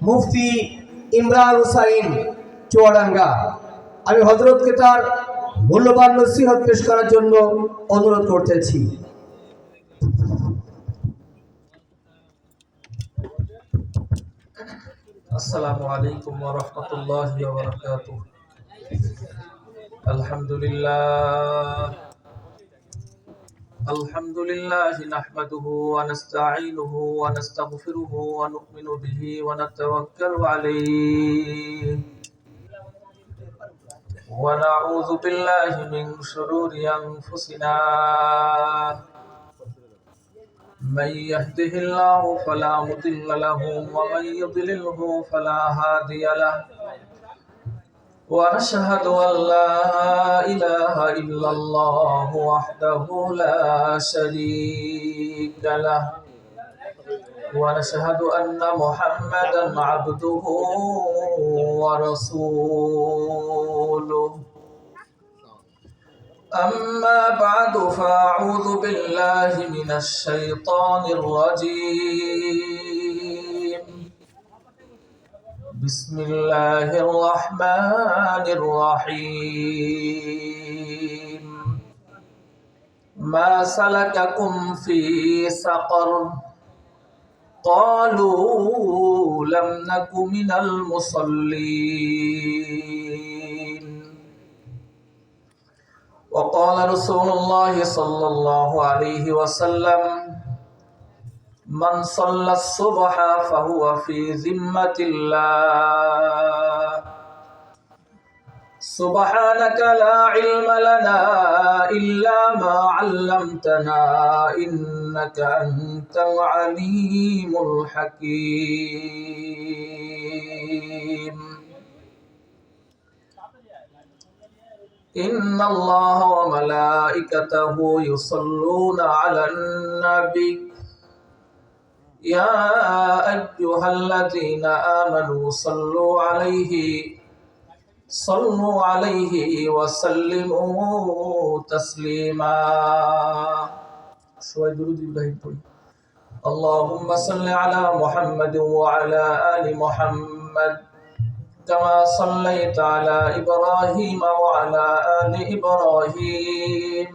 মুফতি ইমরান হুসাইন চুয়াডাঙ্গা। আমি হযরতকে তার মূল্যবান নসিহত পেশ করার জন্য অনুরোধ করতেছি। আসসালামু আলাইকুম ওয়া রাহমাতুল্লাহি ওয়া বারাকাতুহু। আলহামদুলিল্লাহ নাহমাদুহু ওয়া নাস্তাঈনুহু ওয়া নাস্তাগফিরুহু ওয়া নু'মিনু বিহি ওয়া নাতাওয়াক্কালু আলাইহি ওয়া নাউযু বিল্লাহি মিন শুরুরি আনফুসিনা। من يهده الله فلا مضل له ومن يضلله فلا هادي له ونشهد أن لا إله إلا الله وحده لا شريك له ونشهد أن محمدا عبده ورسوله. أما بعد فأعوذ بالله من الشيطان الرجيم. بسم الله الرحمن الرحيم. ما سلككم في سقر؟ قالوا لم نك من المصلين. وقال رسول الله صلى الله عليه وسلم: من صلى الصبح فهو في ذمة الله. سبحانك لا علم لنا إلا ما علمتنا إنك أنت العليم الحكيم. إن الله وملائكته يصلون على النبي يا أيها الذين آمنوا صلوا عليه وسلموا تسليما. شوي درود إبراهيم قولي. اللهم صل على محمد وعلى آل محمد كما صليت على إبراهيم وعلى آل إبراهيم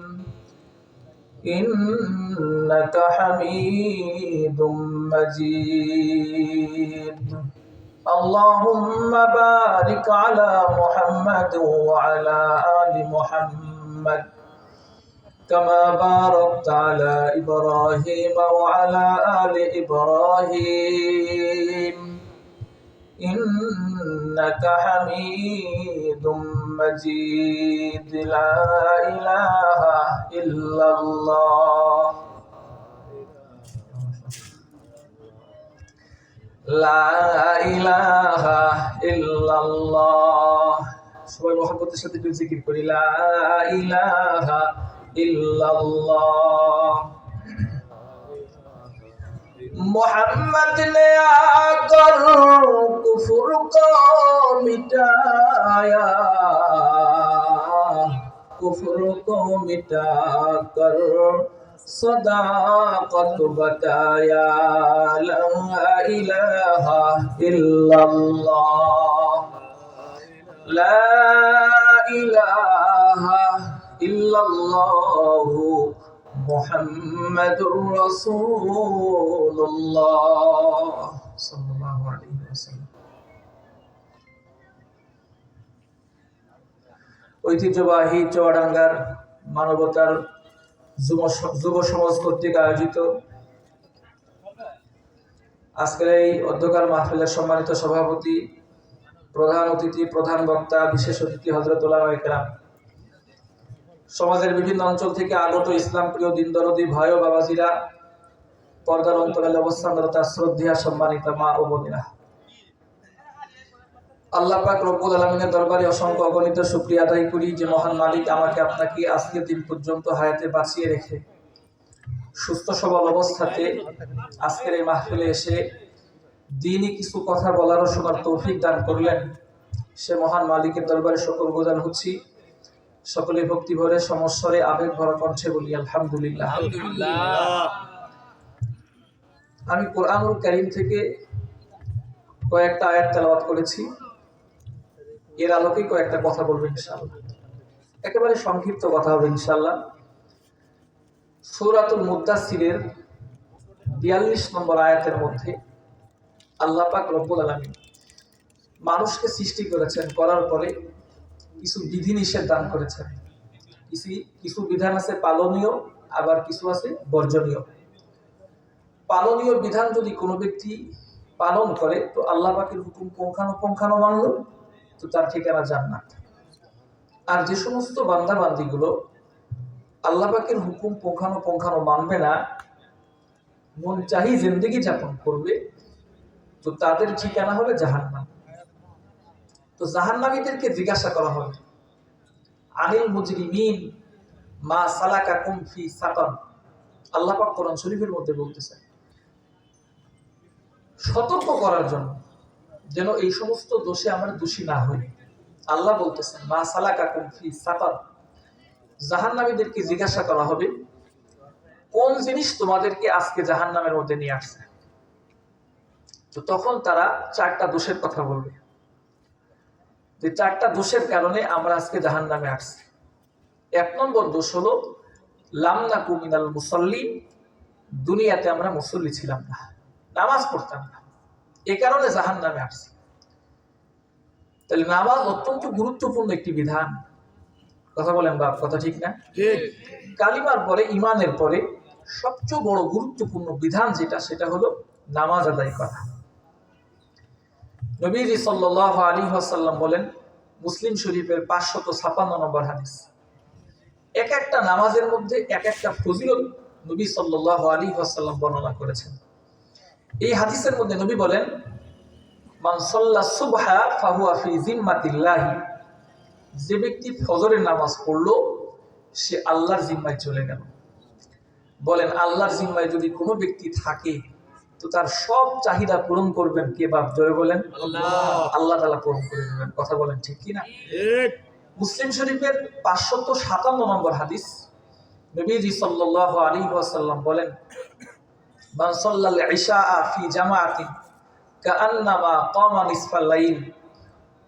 إنك حميد مجيد. اللهم بارك على محمد وعلى آل محمد كما باركت على إبراهيم وعلى آل إبراهيم إنك حميد مجيد. لا إله إلا الله. لا إله إلا الله. সবাই মহব্বতের সাথে একটু জিকির করি। লা ইলাহা ইল্লাল্লাহ। मोहम्मद ने आकर कुफर को मिटाया, कुफर को मिटाकर सदाकत बताया। ला इलाहा इल्लल्लाह। ला इलाहा इल्लल्लाह मुहम्मदुर রাসূলুল্লাহ সাল্লাল্লাহু আলাইহি ওয়াসাল্লাম। ঐতিহ্যবাহী চুয়াডাঙ্গার মানবতার যুব সমাজ কর্তৃক আয়োজিত আজকের এই অধ্যকার মাহফিলের সম্মানিত সভাপতি, প্রধান অতিথি, প্রধান বক্তা, বিশেষ অতিথি হযরত উলামায়ে কেরাম, সমাজের বিভিন্ন অঞ্চল থেকে আগত ইসলাম প্রিয় দিন দরদি ভাই ও বাবাজিরা, পর্দার অন্তরালে অবস্থানরত শ্রদ্ধেয়া সম্মানিত মা ও বোনেরা, আল্লাহ পাক রব্বুল আলামিনের দরবারে অসংখ্য অগণিত শুকরিয়া আদায় করি যে মহান মালিক আমাকে আপনাকে আজকের দিন পর্যন্ত হায়াতে বাঁচিয়ে রেখে সুস্থ সবল অবস্থাতে আজকের এই মাহফিলে এসে দ্বীনি কিছু কথা বলার ও শোনার তৌফিক দান করলেন। সে মহান মালিকের দরবারে সকল গুজার হচ্ছি। সকলে ভক্তি ভরে সমস্বরে আবেগ ভরা কণ্ঠে বলি আলহামদুলিল্লাহ। আমি কোরআনুল কারীম থেকে কয়েকটা আয়াত তেলাওয়াত করেছি, এর আলোকেই কয়েকটা কথা বলবো ইনশাআল্লাহ। একেবারে সংক্ষিপ্ত কথা হবে ইনশাআল্লাহ। সূরাতুল মুদ্দাসসিরের ৪২ নম্বর আয়াতের মধ্যে আল্লাহ পাক রব্বুল আলামিন মানুষকে সৃষ্টি করেছেন, করার পরে কিছু বিধিনিষেধ দান করেছেন। কিছু বিধান আছে পালনীয়, আবার কিছু আছে বর্জনীয়। পালনীয় বিধান যদি কোনো ব্যক্তি পালন করে তো আল্লাহ পাকের হুকুম পুঙ্খানুপুঙ্খানু মানল, তো তার ঠিকানা জান্নাত। আর যে সমস্ত বান্দা বান্দিগুলো আল্লাহ পাকের হুকুম পুঙ্খানুপুঙ্খানু মানবে না, মন চাহি জিন্দেগি যাপন করবে, তো তাদের ঠিকানা হবে জাহান্নাম। তো জাহান্নামীদেরকে জিজ্ঞাসা করা হবে, আনিল মুজরিমিন মা সালাকাকুম ফি সাকার। আল্লাহ পাক কোরআন শরীফের মধ্যে বলতেছেন, সতর্ক করার জন্য যেন এই সমস্ত দোষে আমরা দোষী না হই। আল্লাহ বলতেছেন মা সালাকাকুম ফি সাকার, জাহান্নামীদেরকে জিজ্ঞাসা করা হবে কোন জিনিস তোমাদেরকে আজকে জাহান্নামের মধ্যে নিয়ে আসছে। তো তখন তারা চারটা দোষের কথা বলবে, যে চারটা দোষের কারণে আমরা আজকে জাহান্নামে আসছি। ১ নম্বর দোষ হলো লাম নাকু মিনাল মুসাল্লিন, দুনিয়াতে আমরা মুসল্লি ছিলাম না, নামাজ পড়তাম না, এ কারণে জাহান্নামে আসছি। তাহলে নামাজ অত্যন্ত গুরুত্বপূর্ণ একটি বিধান। কথা বলেন বাপ, কথা ঠিক না? কালিমার পরে, ইমানের পরে সবচেয়ে বড় গুরুত্বপূর্ণ বিধান যেটা, সেটা হলো নামাজ আদায় করা। নবীজি সাল্লাল্লাহু আলাইহি ওয়াসাল্লাম বলেন, মুসলিম শরীফের ৫৫৬ নম্বর হাদিস, এক একটা নামাজের মধ্যে এক একটা ফজিলত নবী সাল্লাল্লাহু আলাইহি ওয়াসাল্লাম বর্ণনা করেছেন। এই হাদিসের মধ্যে নবী বলেন, মান সাল্লা সুবহা ফাহুয়া ফি জিম্মাতিল্লাহি, যে ব্যক্তি ফজরের নামাজ পড়লো সে আল্লাহর জিম্মায় চলে গেল। বলেন, আল্লাহর জিম্মায় যদি কোনো ব্যক্তি থাকে তো তার সব চাহিদা পূরণ করবেন কে বাপ? জোরে বলেন আল্লাহ তাআলা পূরণ করে দেবেন। কথা বলেন ঠিক কিনা? মুসলিম শরীফের ৫৫৭ নম্বর হাদিস, নবীজি সাল্লাল্লাহু আলাইহি ওয়াসাল্লাম বলেন, মান সাল্লাল ইশা ফি জামাআতিন কাআন্নামা কামা নিসফাল লাইল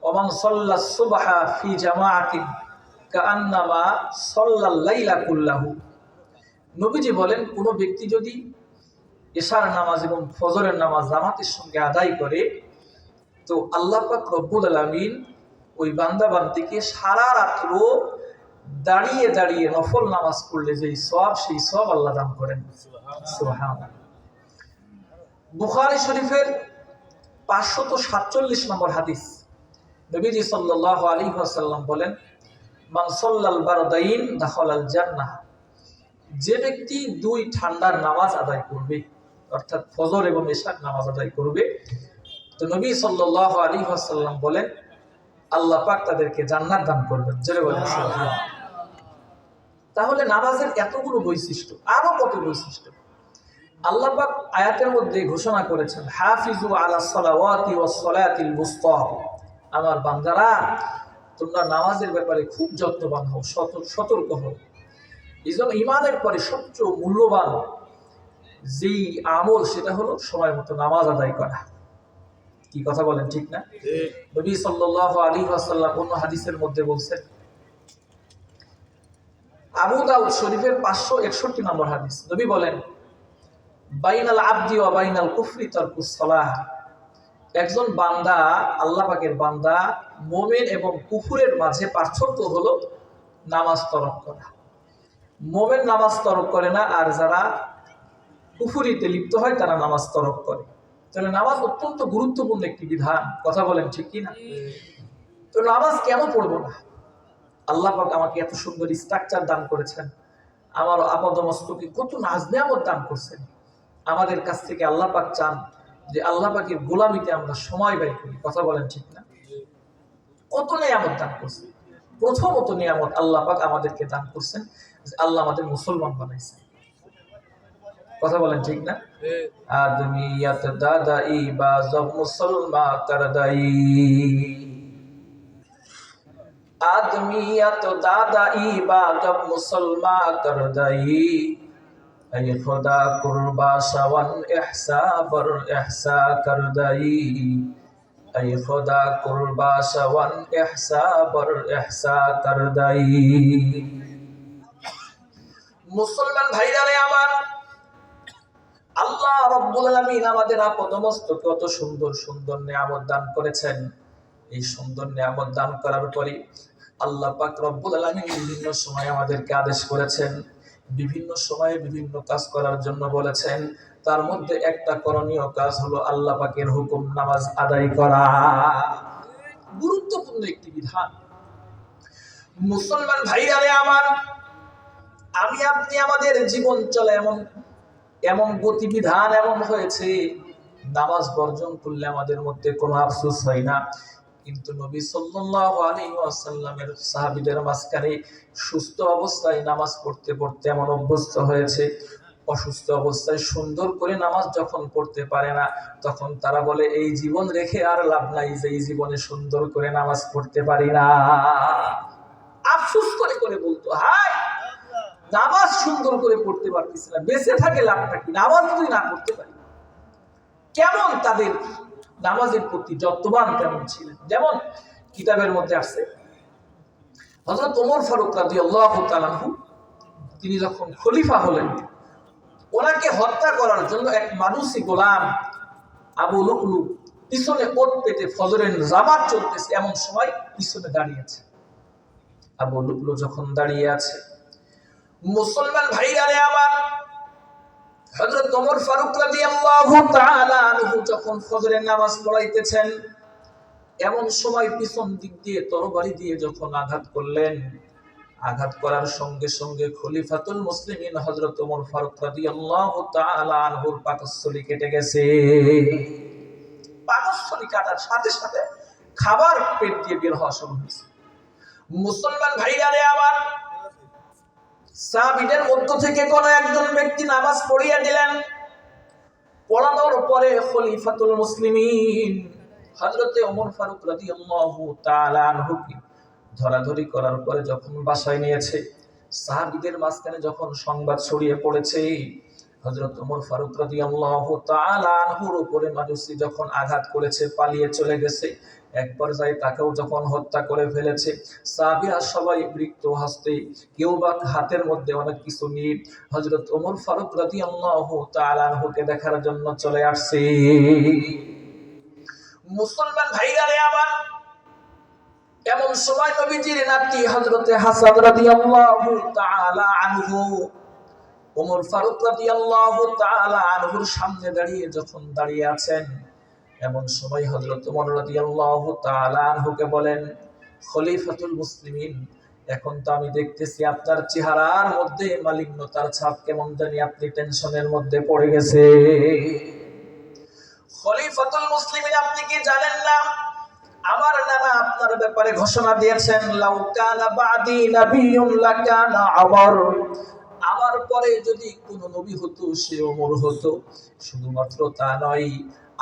ওয়া মান সাল্লাস সুবহা ফি জামাআতিন কাআন্নামা সাল্লাল লাইলা কুল্লাহু। নবীজি বলেন, কোন ব্যক্তি যদি ইশার নামাজ এবং ফজরের নামাজ জামাতের সঙ্গে আদায় করে, তো আল্লাহ পাক রব্বুল আলামিন ওই বান্দা বান্দিকে সারা রাত্র দাঁড়িয়ে দাঁড়িয়ে নফল নামাজ পড়লে যেই সওয়াব, সেই সওয়াব আল্লাহ দান করেন। সুবহানাল্লাহ। বুখারী শরীফের ৫৪৭ নম্বর হাদিস, নবীজি সাল্লাল্লাহু আলাইহি ওয়াসাল্লাম বলেন, মান সাল্লাল বারদাইন দাখালাল জান্নাহ, যে ব্যক্তি 2 ঠান্ডার নামাজ আদায় করবে, অর্থাৎ ফজর এবং ইশার নামাজ আদায় করবে, তো নবী সাল্লাল্লাহু আলাইহি ওয়াসাল্লাম বলেন আল্লাহ পাক তাদেরকে জান্নাত দান করবেন। জোরে বলেন সুবহানাল্লাহ। তাহলে নামাজের এতগুলো বৈশিষ্ট্য, আরো কত বৈশিষ্ট্য আল্লাহ পাক আয়াতের মধ্যে ঘোষণা করেছেন, হাফিজু আলাস সালাওয়াতি ওয়াস সালাতিল বুসতা, আমার বান্দারা তোমরা নামাজের ব্যাপারে খুব যত্নবান হও, সতর্ক হও। এইজন্য ইমানের পরে সবচেয়ে মূল্যবান যেই আমল, সেটা হলো সময় মতো নামাজ আদায় করা। কি কথা বলেন ঠিক না? নবী সাল্লাল্লাহু আলাইহি ওয়াসাল্লাম অন্য হাদিসের মধ্যে বলছেন, আবু দাউদ শরীফের ৫৬১ নম্বর হাদিস, নবী বলেন, বাইনাল আবদি ওয়া বাইনাল কুফরি তারকুস সালাহ, একজন বান্দা, আল্লাহ পাকের বান্দা, মুমিন এবং কুফরের মাঝে পার্থক্য হলো নামাজ তরক করা। মুমিন নামাজ তরক করে না, আর যারা কুফরিতে লিপ্ত হয় তারা নামাজ তরক করে। তাহলে নামাজ অত্যন্ত গুরুত্বপূর্ণ একটি বিধান। কথা বলেন ঠিক কি না? তো নামাজ কেন পড়বো না? আল্লাহ পাক আমাকে এত সুন্দর স্ট্রাকচার দান করেছেন, আমার আপাদমস্তকে কত নাজ নিয়ামত দান করছেন। আমাদের কাছ থেকে আল্লাহ পাক চান যে আল্লাহ পাকের গোলামিতে আমরা সময় ব্যয় করি। কথা বলেন ঠিক না? কত নিয়ামত দান করছেন। প্রথমত নিয়ামত আল্লাহ পাক আমাদেরকে দান করছেন যে আল্লাহ আমাদের মুসলমান বানাইছেন। কথা বলেন ঠিক না? আদমিয়াত দাদাই বা জব মুসলমান করদাই, আদমিয়াত দাদাই বা জব মুসলমান করদাই, ऐ खुदा कुर्बा शवन एहसा बर एहसा कर दई, ऐ खुदा कुर्बाश वन एहसा बर एहसा कर दाई। মুসলমান ভাইরারে আমার, আল্লাহ রাব্বুল আলামিন আমাদের আপদমস্তকে কত সুন্দর সুন্দর নিয়ামত দান করেছেন। এই সুন্দর নিয়ামত দান করার পরে আল্লাহ পাক রব্বুল আলামিন বিভিন্ন সময় আমাদেরকে আদেশ করেছেন, বিভিন্ন সময়ে বিভিন্ন কাজ করার জন্য বলেছেন। তার মধ্যে একটা করণীয় কাজ হলো আল্লাহ পাকের হুকুম নামাজ আদায় করা। গুরুত্বপূর্ণ একটি বিধান। মুসলমান ভাইরারে আমার, আমি আপনি আমাদের জীবন চলে এমন গতিবিধান এমন হয়েছে, নামাজ বর্জন করলে আমাদের মধ্যে কোনো আফসোস হয় না। কিন্তু নবী সাল্লাল্লাহু আলাইহি ওয়াসাল্লামের সাহাবীদের মাঝখানে সুস্থ অবস্থায় নামাজ পড়তে পড়তে এমন অভ্যস্ত হয়েছে, অসুস্থ অবস্থায় সুন্দর করে নামাজ যখন পড়তে পারে না, তখন তারা বলে এই জীবন রেখে আর লাভ নাই, যে এই জীবনে সুন্দর করে নামাজ পড়তে পারি না। আফসোস করে করে বলতো, হায় নামাজ সুন্দর করে পড়তে পারতেছি না, বেঁচে থাকে লাভটা কি, নামাজ তুই না পড়তে পারি। কেমন তাদের নামাজের প্রতি যত্নবান কেমন ছিলেন। যেমন কিতাবের মধ্যে আছে, হযরত ওমর ফারুক রাদিয়াল্লাহু তাআলা আনহু তিনি যখন খলিফা হলেন, ওনাকে হত্যা করার জন্য এক মানুষই গোলাম আবু লুকলু পিছনে ওট পেতে ফজরের জামাত চলতেছে, এমন সময় পিছনে দাঁড়িয়েছে। আবু লুকলু যখন দাঁড়িয়ে আছে, মুসলমান ভাইরারে আমার, হযরত ওমর ফারুক রাদিয়াল্লাহু তাআলা আনহু যখন ফজরের নামাজ পড়াইতেছেন, এমন সময় পিছন দিক দিয়ে তরবারি দিয়ে যখন আঘাত করলেন, আঘাত করার সঙ্গে সঙ্গে খলিফাতুল মুসলিমিন হযরত ওমর ফারুক রাদিয়াল্লাহু তাআলা আনহুর পাকস্থলী কেটে গেছে। পাকস্থলী কাটার সাথে সাথে খাবার পেট দিয়ে বের হওয়া শুরু হয়েছে। মুসলমান ভাইরারে আমার, সাহাবীদের মধ্য থেকে কোন একজন ব্যক্তি নামাজ পড়িয়ে দিলেন। পড়ানোর পরে খলিফাতুল মুসলিমিন হযরত ওমর ফারুক রাদিয়াল্লাহু তাআলা আনহুকে ধরাধরি করার পরে যখন বাসায় নিয়েছে, সাহাবীদের মাঝখানে যখন সংবাদ ছড়িয়ে পড়েছে হযরত ওমর ফারুক রাদিয়াল্লাহু তাআলা আনহুর উপরে মানুষটি যখন আঘাত করেছে, পালিয়ে চলে গেছে, এক পর্যায়ে তাকেও যখন হত্যা করে ফেলেছে, সাহাবীরা সবাই বৃক্ত হস্তে, কেউ বা হাতের মধ্যে অনেক কিছু নিয়ে হযরত ওমর ফারুক রাদিয়াল্লাহু তাআলা আনহুকে দেখার জন্য চলে আসছে। মুসলমান ভাইরারে আমার, এমন সময় নবীজির নাতি হযরতে হাসান রাদিয়াল্লাহু তাআলা আনহু ওমর ফারুক রাদিয়াল্লাহু তাআলা আনহুর সামনে দাঁড়িয়ে আছেন, এমন সময় হযরত ওমর রাদিয়াল্লাহু তাআলা আনহুকে বলেন, খলিফাতুল মুসলিমিন, এখন তো আমি দেখতেছি আপনার চেহারার মধ্যে মালিন্যতার ছাপ, কেমন জানি আপনি টেনশনের মধ্যে পড়ে গেছে। খলিফাতুল মুসলিমিন, আপনি কি জানেন না আমার নানা আপনার ব্যাপারে ঘোষণা দিয়েছেন, লাউ কানা বাদি নাবিয়্যুন লাকানা ওমর, আমার পরে যদি কোনো নবী হতো সে ওমর হতো। শুধুমাত্র তা নয়,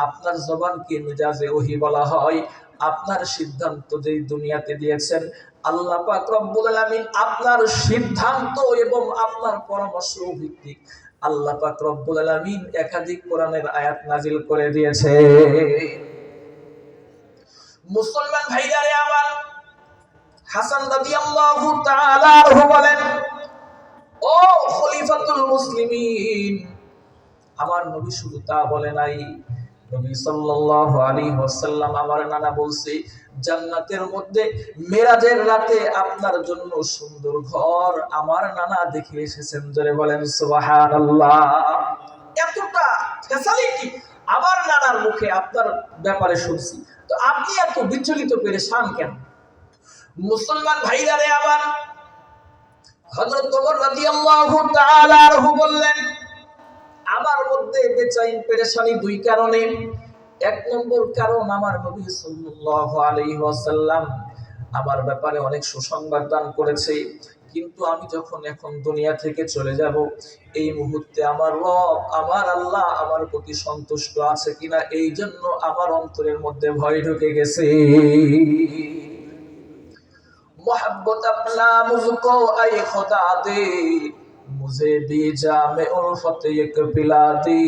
আপনার জবানকে মেজাজে ওহী বলা হয়। আপনার সিদ্ধান্ত যেই দুনিয়াতে দিয়েছেন আল্লাহ পাক রব্বুল আলামিন, আপনার সিদ্ধান্ত এবং আপনার পরামর্শ ভিত্তিক আল্লাহ পাক রব্বুল আলামিন একাধিক কোরআনের আয়াত নাজিল করে দিয়েছে। মুসলমান ভাইরারে আমার, হাসান রাদিয়াল্লাহু তাআলা আনহু বলেন, ও খলিফাতুল মুসলিমিন, আমার নবী শুধু তা বলে নাই, নবী সাল্লাল্লাহু আলাইহি ওয়াসাল্লাম আমার নানা বলছে, জান্নাতের মধ্যে মেরাজের রাতে আপনার জন্য সুন্দর ঘর আমার নানা দেখে এসেছেন। জোরে বলেন সুবহানাল্লাহ। এতটা ফ্যাসিলিটি আমার নানার মুখে আপনার ব্যাপারে শুনছি, তো আপনি এত বিচলিত পেরেশান কেন? মুসলমান ভাইরারে আমার, হযরত ওমর রাদিয়াল্লাহু তাআলা আনহু বললেন, আমার মধ্যে বেচাইন পেরেশানি দুই কারণে। এক নম্বর কারণ, আমার নবী সাল্লাল্লাহু আলাইহি ওয়াসাল্লাম আমার ব্যাপারে অনেক সুসংবাদ দান করেছে, কিন্তু আমি যখন এখন দুনিয়া থেকে চলে যাব, এই মুহূর্তে আমার রব, আমার আল্লাহ আমার প্রতি সন্তুষ্ট আছে কিনা, এই জন্য আমার অন্তরের মধ্যে ভয় ঢুকে গেছে। मोहब्बत अपना मुझको ऐ खुदा दे, मुझे भी जामे उल्फत एक पिला दी,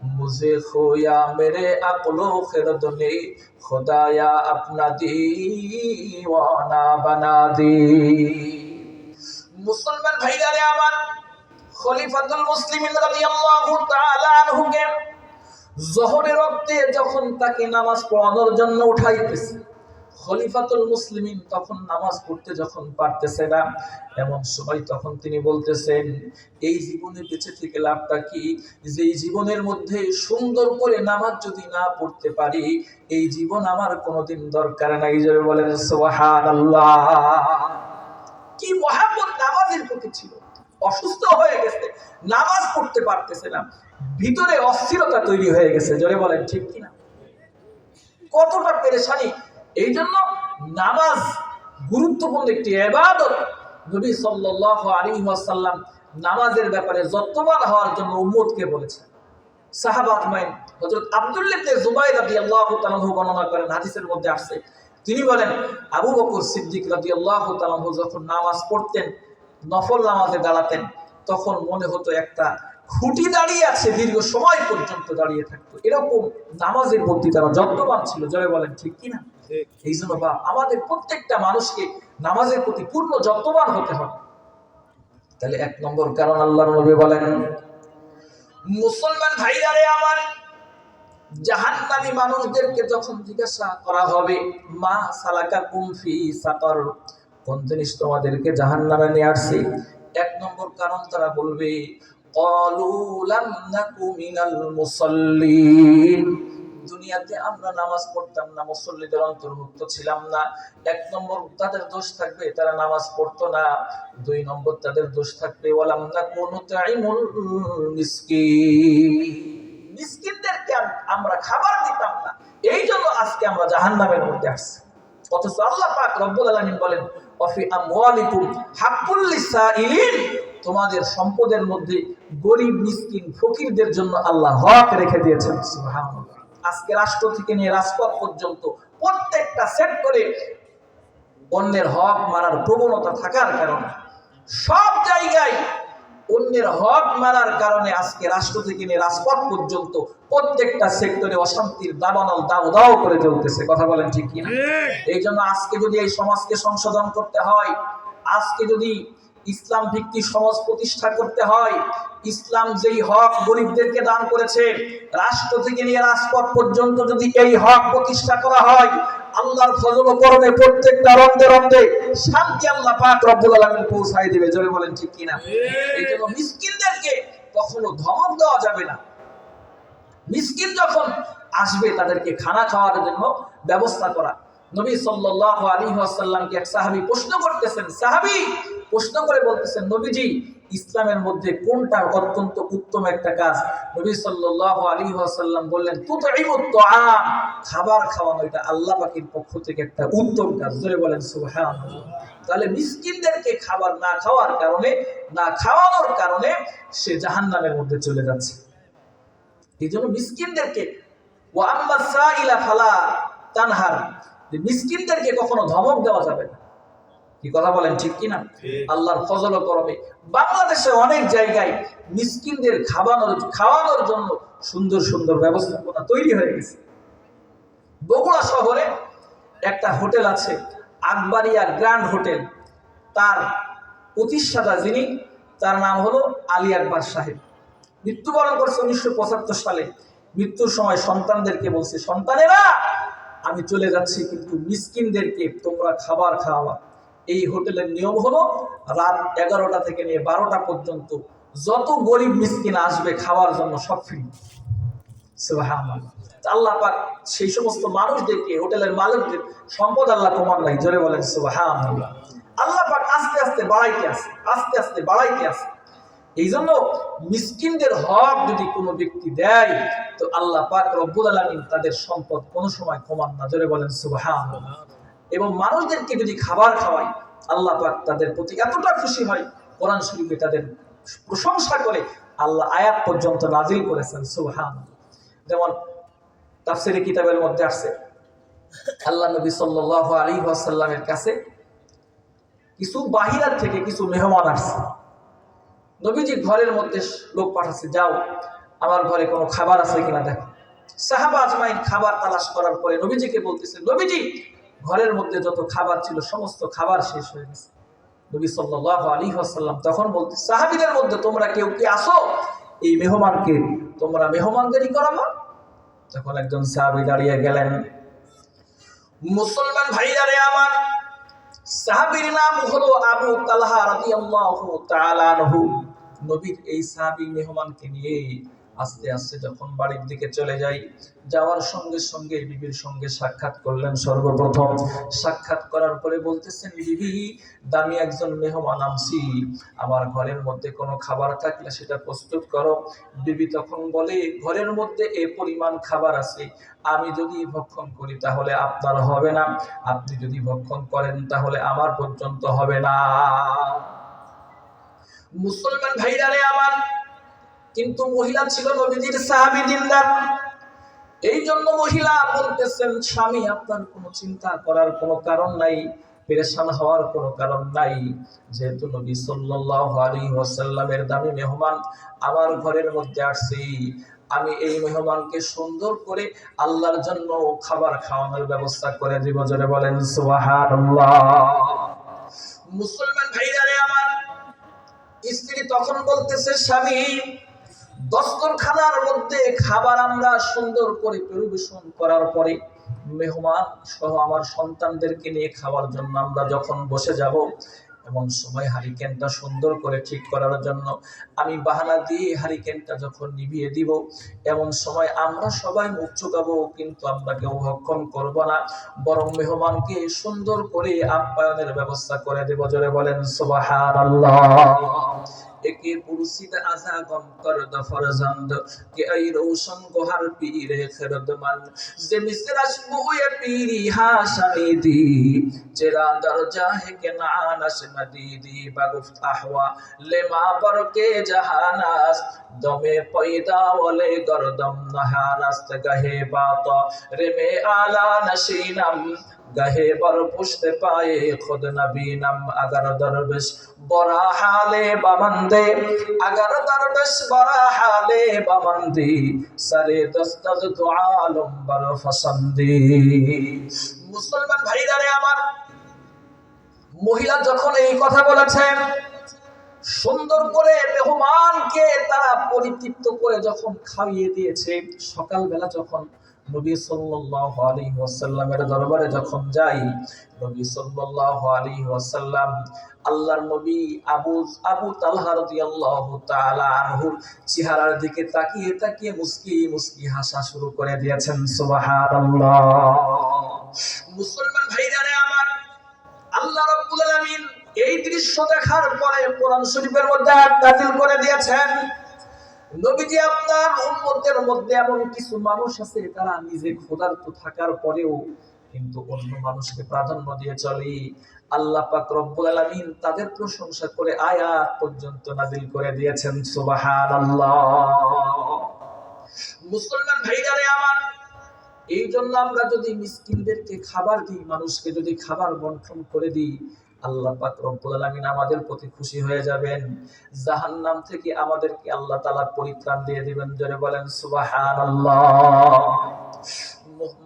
मुझे खोया मेरे अक्लो खिरद ने खुदाया अपना दीवाना बना दी। মুসলমান ভাইরা আমার, খলিফাতুল মুসলিমিন রাদিয়াল্লাহু তাআলা আনহুকে যোহরের ওয়াক্তে যখন তাকে নামাজ পড়ানোর জন্য উঠাইতেছে, খলিফাতুল মুসলিমিন তখন নামাজ পড়তে যখন পারতেছে না, এমন সময় তখন তিনি বলতেছেন, এই জীবনে বেঁচে থেকে লাভটা কি? যে জীবনের মধ্যে সুন্দর করে নামাজ যদি না পড়তে পারি, এই জীবন আমার কোনোদিন দরকার নাই। জোরে বলেন সুবহানাল্লাহ। কি মহাব্বত নামাজের প্রতি ছিল। অসুস্থ হয়ে গেছে, নামাজ পড়তে পারতেছে না, ভিতরে অস্থিরতা তৈরি হয়ে গেছে। জোরে বলেন ঠিক কিনা? কতটা পেরেশানি। এই জন্য নামাজ গুরুত্বপূর্ণ একটি ইবাদত। নবী সাল্লাল্লাহু আলাইহি ওয়াসাল্লাম নামাজের ব্যাপারে যত্নবান হওয়ার জন্য উম্মতকে বলেছেন। সাহাবা আজমাইন হযরত আব্দুল্লাহ ইবনে জুবাইর রাদিয়াল্লাহু তাআলা বর্ণনা করেন, হাদিসের মধ্যে আসছে, তিনি বলেন আবু বকর সিদ্দিক রাদিয়াল্লাহু তাআলা যখন নামাজ পড়তেন, নফল নামাজে দাঁড়াতেন, তখন মনে হতো একটা খুঁটি দাঁড়িয়ে আছে, দীর্ঘ সময় পর্যন্ত দাঁড়িয়ে থাকতো। এরকম নামাজের প্রতি তারা যত্নবান ছিল। জোরে বলেন ঠিক কিনা? এই জন্য আমাদের প্রত্যেকটা মানুষকে নামাজের প্রতি পূর্ণ যত্নবান হতে হবে। তাহলে এক নম্বর কারণ আল্লাহর নবী বলেন, মুসলমান ভাইরা আমার, জাহান্নামী মানুষদেরকে যখন জিজ্ঞাসা করা হবে, মা সালাকাকুম ফি সাকার, কোন জিনিস তোমাদেরকে জাহান্নামে নিয়ে আসছে, এক নম্বর কারণ তারা বলবে ক্বালু লাম নাকু মিনাল মুসাল্লিন, দুনিয়াতে আমরা নামাজ পড়তাম না, মুসল্লিদের অন্তর্ভুক্ত ছিলাম না। এক নম্বর তাদের দোষ থাকবে, তারা নামাজ পড়তো না। দুই নম্বর তাদের দোষ থাকবে ওয়ালাম নাকু নুতঈমুল মিসকিন, মিসকিনদেরকে আমরা খাবার দিতাম না, এই জন্য আজকে আমরা জাহান্নামের মধ্যে আসছি। অথচ আল্লাহ পাক রব্বুল আলামিন বলেন ওয়াফি আমওয়ালিকুম হাক্কুল লিসাইলিন, তোমাদের সম্পদের মধ্যে গরিব মিসকিন ফকিরদের জন্য আল্লাহ হক রেখে দিয়েছেন। সুবহানাল্লাহ। আজকে রাষ্ট্র থেকে নিয়ে রাজপথ পর্যন্ত প্রত্যেকটা সেক্টরে অন্যের হক মারার প্রবণতা থাকার কারণে, সব জায়গায় অন্যের হক মারার কারণে আজকে রাষ্ট্র থেকে নিয়ে রাজপথ পর্যন্ত প্রত্যেকটা সেক্টরে অশান্তির দাবানল দাও দাও করে চলতেছে। কথা বলেন ঠিক কিনা? এই জন্য আজকে যদি এই সমাজকে সংশোধন করতে হয়, আজকে যদি ইসলাম ভিত্তিক সমাজ প্রতিষ্ঠা করতে হয়, ইসলাম যেই হক গরিবদেরকে দান করেছে, রাষ্ট্র থেকে নিয়ে রাজপথ পর্যন্ত যদি এই হক প্রতিষ্ঠা করা হয়, আল্লাহর ফজল ও করমে প্রত্যেকটা রন্ধে রন্ধে শান্তি আল্লাহ পাক রব্বুল আলামিন পৌঁছায় দিবে। জোরে বলেন ঠিক কিনা? এই জন্য মিসকিনদেরকে কখনো ধমক দেওয়া যাবে না। মিসকিন যখন আসবে তাদেরকে খানা খাওয়ার জন্য ব্যবস্থা করা। নবী সাল্লাল্লাহু আলাইহি ওয়াসাল্লামকে এক সাহাবী প্রশ্ন করতেছেন, সাহাবী প্রশ্ন করে বলতেছেন, নবীজি ইসলামের মধ্যে কোনটা অত্যন্ত উত্তম একটা কাজ? নবী সাল্লাল্লাহু আলাইহি ওয়াসাল্লাম বললেন তুতঈমুত তুআম, খাবার খাওয়ানো, এটা আল্লাহ পাকের পক্ষ থেকে একটা উত্তম কাজ। জোরে বলেন সুবহানাল্লাহ। তাহলে মিসকিনদেরকে খাবার না খাওয়ার কারণে, না খাওয়ানোর কারণে সে জাহান্নামের মধ্যে চলে যাচ্ছে। এই জন্য মিসকিনদেরকে ওয়া আম্মা সাইলা ফালা তানহার, মিসকিনদেরকে কখনো ধমক দেওয়া যাবে না। কি কথা বলেন ঠিক কিনা? আল্লাহর ফজল ও করমে বাংলাদেশে অনেক জায়গায় মিসকিনদের খাওয়ানোর জন্য সুন্দর সুন্দর ব্যবস্থাপনা তৈরি হয়ে গেছে। বগুড়া শহরে একটা হোটেল আছে, আকবরিয়া গ্র্যান্ড হোটেল, তার প্রতিষ্ঠাতা যিনি, তার নাম হলো আলী আকবর সাহেব। মৃত্যুবরণ করছে 1975 সালে। মৃত্যুর সময় সন্তানদেরকে বলছে, সন্তানেরা আমি চলে যাচ্ছি, কিন্তু মিসকিনদেরকে তোমরা খাবার খাওয়াবা। এই হোটেলের নিয়ম হলো রাত 11টা থেকে নিয়ে 12টা পর্যন্ত যত গরিব মিসকিন আসবে খাওয়ার জন্য সব ফ্রি। সুবহানাল্লাহ। আল্লাহ পাক সেই সমস্ত মানুষদেরকে, হোটেলের মালিকদের সম্পদ আল্লাহ কমান নাই। জোরে বলেন সুবহানাল্লাহ। আল্লাহ পাক আস্তে আস্তে বাড়াইতে আছে, আস্তে আস্তে বাড়াইতে আছে। এই জন্য মিসকিনদের হক যদি কোনো ব্যক্তি দেয়, তো আল্লাহ পাক রব্বুল আলামিন তাদের সম্পদ কোনো সময় কমান না। জোরে বলেন সুবহানাল্লাহ। এবং মানুষদেরকে যদি খাবার খাওয়ায়, আল্লাহ পাক তাদের প্রতি এতটা খুশি হয়, কোরআন শরীফে তাদের প্রশংসা করে আল্লাহ আয়াত পর্যন্ত নাজিল করেছেন। সুবহানাল্লাহ। যেমন তাফসীরে কিতাবের মধ্যে আসছে, আল্লাহ নবী সাল্লাল্লাহু আলাইহি ওয়াসাল্লামের কাছে কিছু বাহিরার থেকে কিছু মেহমান আসছে। নবীজি ঘরের মধ্যে লোক পাঠাচ্ছে, যাও আমার ঘরে কোনো খাবার আছে কিনা দেখো। সাহাবা আজমাইন খাবার তালাশ করার পরে নবীজিকে বলতেছেন, নবীজি ঘরের মধ্যে যত খাবার ছিল সমস্ত খাবার শেষ হয়ে গেছে। নবী সাল্লাল্লাহু আলাইহি ওয়াসাল্লাম তখন বলতে, সাহাবীদের মধ্যে তোমরা কেউ কি আসো এই মেহমানকে তোমরা মেহমানদারি করাবো? তখন একজন সাহাবী দাঁড়িয়ে গেলেন। মুসলমান ভাইরা আমার, সাহাবীর নাম হলো আবু তালহা রাদিয়াল্লাহু তাআলা আনহু। নবীর এই সাহাবী মেহমানকে নিয়ে আস্তে আস্তে যখন বাড়ির দিকে চলে যাই, যাওয়ার সঙ্গে সঙ্গে বিবির সঙ্গে সাক্ষাৎ করলেন। সর্বপ্রথম সাক্ষাৎ করার পরে বলতেছেন, বিবি দামি একজন মেহমান আনছি, আমার ঘরের মধ্যে কোনো খাবার থাকলে সেটা প্রস্তুত করো। বিবি তখন বলে, ঘরের মধ্যে এ পরিমাণ খাবার আছে, আমি যদি ভক্ষণ করি তাহলে আপনার হবে না, আপনি যদি ভক্ষণ করেন তাহলে আমার পর্যন্ত হবে না। মুসলমান ভাইরা আমার, কিন্তু মহিলা ছিল নবীজির সাহাবী দিনদার। এই জন্য মহিলা বলতেছেন, স্বামী আপনার কোনো চিন্তা করার কোনো কারণ নাই, পেরেশান হওয়ার কোনো কারণ নাই, যেহেতু নবী সাল্লাল্লাহু আলাইহি ওয়াসাল্লামের দামি মেহমান আমার ঘরের মধ্যে আসছে, আমি এই মেহমানকে সুন্দর করে আল্লাহর জন্য খাবার খাওয়ানোর ব্যবস্থা করে দিব। জোরে বলেন সুবহানাল্লাহ। মুসলমান ভাইরা আমার, স্ত্রী তখন বলতেছে, স্বামী দস্তরখানার মধ্যে খাবার আমরা সুন্দর করে পরিবেশন করার পরে মেহমান সহ আমার সন্তানদেরকে নিয়ে খাওয়ার জন্য আমরা যখন বসে যাব, এমন সময় হারিকেনটা সুন্দর করে ঠিক করার জন্য আমি বাহানা দিয়ে হারিকেনটা যখন নিভিয়ে দিব, এমন সময় আমরা সবাই মুখ চুকাবো, কিন্তু আমরা কেউ ভক্ষণ করব না, বরং মেহমানকে সুন্দর করে আপ্যায়নের ব্যবস্থা করে দেব। জোরে বলেন সুবহানাল্লাহ। একে পুরুষিদ আজা গম করদ ফরজন্দ কে আই রোশন গোহার পীরে খরদমান যে মিসরাশ বুয়ে পীরি হাশামিদি চেরা দরজা হে কে নানাস মদিদি বাগুফত আহওয়া লেমা বরকে জাহানাস দমে পয়দা ওলে গরদম নহানাস গহে বাত রেমে আলা নশিনম গহে বর পুষতে পায়ে খুদ নবীনম আগার দরবেশ বড়া হালে বামন্দে আগার দরবেশ বড়া হালে বামন্দি সরে দস্তজ তো আলম বর ফসন্দি। মুসলমান ভাইরা আমার, মহিলা যখন এই কথা বলেছেন, সুন্দর করে মেহমানকে তারা পরিতৃপ্ত করে যখন খাইয়ে দিয়েছে, সকালবেলা যখন নবী সাল্লাল্লাহু আলাইহি ওয়াসাল্লামের দরবারে যখন যাই, নবী সাল্লাল্লাহু আলাইহি ওয়াসাল্লাম আল্লাহর নবী আবু তালহা রাদিয়াল্লাহু তাআলা আনহুর চেহারার দিকে তাকিয়ে তাকিয়ে মুস্কি মুস্কি হাসা শুরু করে দিয়েছেন। সুবহানাল্লাহ। মুসলমান ভাইরা আমার, আল্লাহ রাব্বুল আলামিন এই দৃশ্য দেখার পরে কোরআন শরীফের মধ্যে আয়াত নাযিল করে দিয়েছেন, নবীজি আপনার উম্মতের মধ্যে এমন কিছু মানুষ আছে তারা নিজে ক্ষুধার্ত থাকার পরেও কিন্তু অন্য মানুষকে প্রাধান্য দিয়ে চলে। আল্লাহ পাক রব্বুল আলামিন তাদের প্রশংসা করে আয়াত পর্যন্ত নাযিল করে দিয়েছেন। সুবহানাল্লাহ। মুসলমান ভাইরা আমার, এই জন্য আমরা যদি মিসকিনদেরকে খাবার দিই, মানুষকে যদি খাবার বন্টন করে দিই, আল্লাহ পাক রব্বুল আলামিন আমাদের প্রতি খুশি হয়ে যাবেন, জাহান্নাম থেকে আমাদেরকে আল্লাহ তাআলা পরিত্রাণ দিয়ে দিবেন। জোরে বলেন সুবহানাল্লাহ।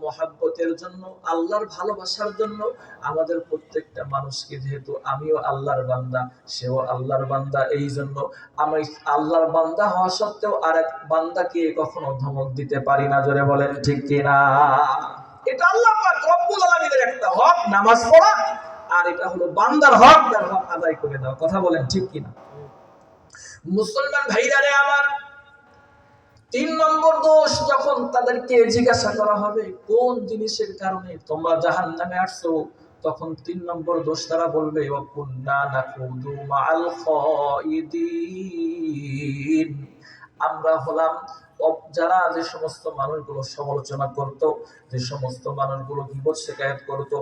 মুহাব্বতের জন্য, আল্লাহর ভালোবাসার জন্য আমাদের প্রত্যেকটা মানুষকে, যেহেতু আমিও আল্লাহর বান্দা, সেও আল্লাহর বান্দা, এই জন্য আমি আল্লাহর বান্দা হওয়া সত্ত্বেও আরেক বান্দাকে কখনো ধমক দিতে পারি না। জোরে বলেন ঠিক কিনা? এটা আল্লাহ পাক রব্বুল আলামিনের একটা হক, নামাজ পড়া, আর এটা হলো বান্দার হক, তার হক আদায় করে দেওয়া। কথা বলেন ঠিক কিনা? মুসলমান ভাইরা আমার, 3 নম্বর দোষ, যখন তাদেরকে জিজ্ঞাসা করা হবে কোন জিনিসের কারণে তোমরা জাহান্নামে আসছো, তখন 3 নম্বর দোষ তারা বলবে, ওয়াকুন্না নাকুদু মাআল খায়িদিন। আমরা হলাম যারা যে সমস্ত মানুষগুলো সমালোচনা করত, যে সমস্ত মানুষগুলো গীবত শিকায়ত করত,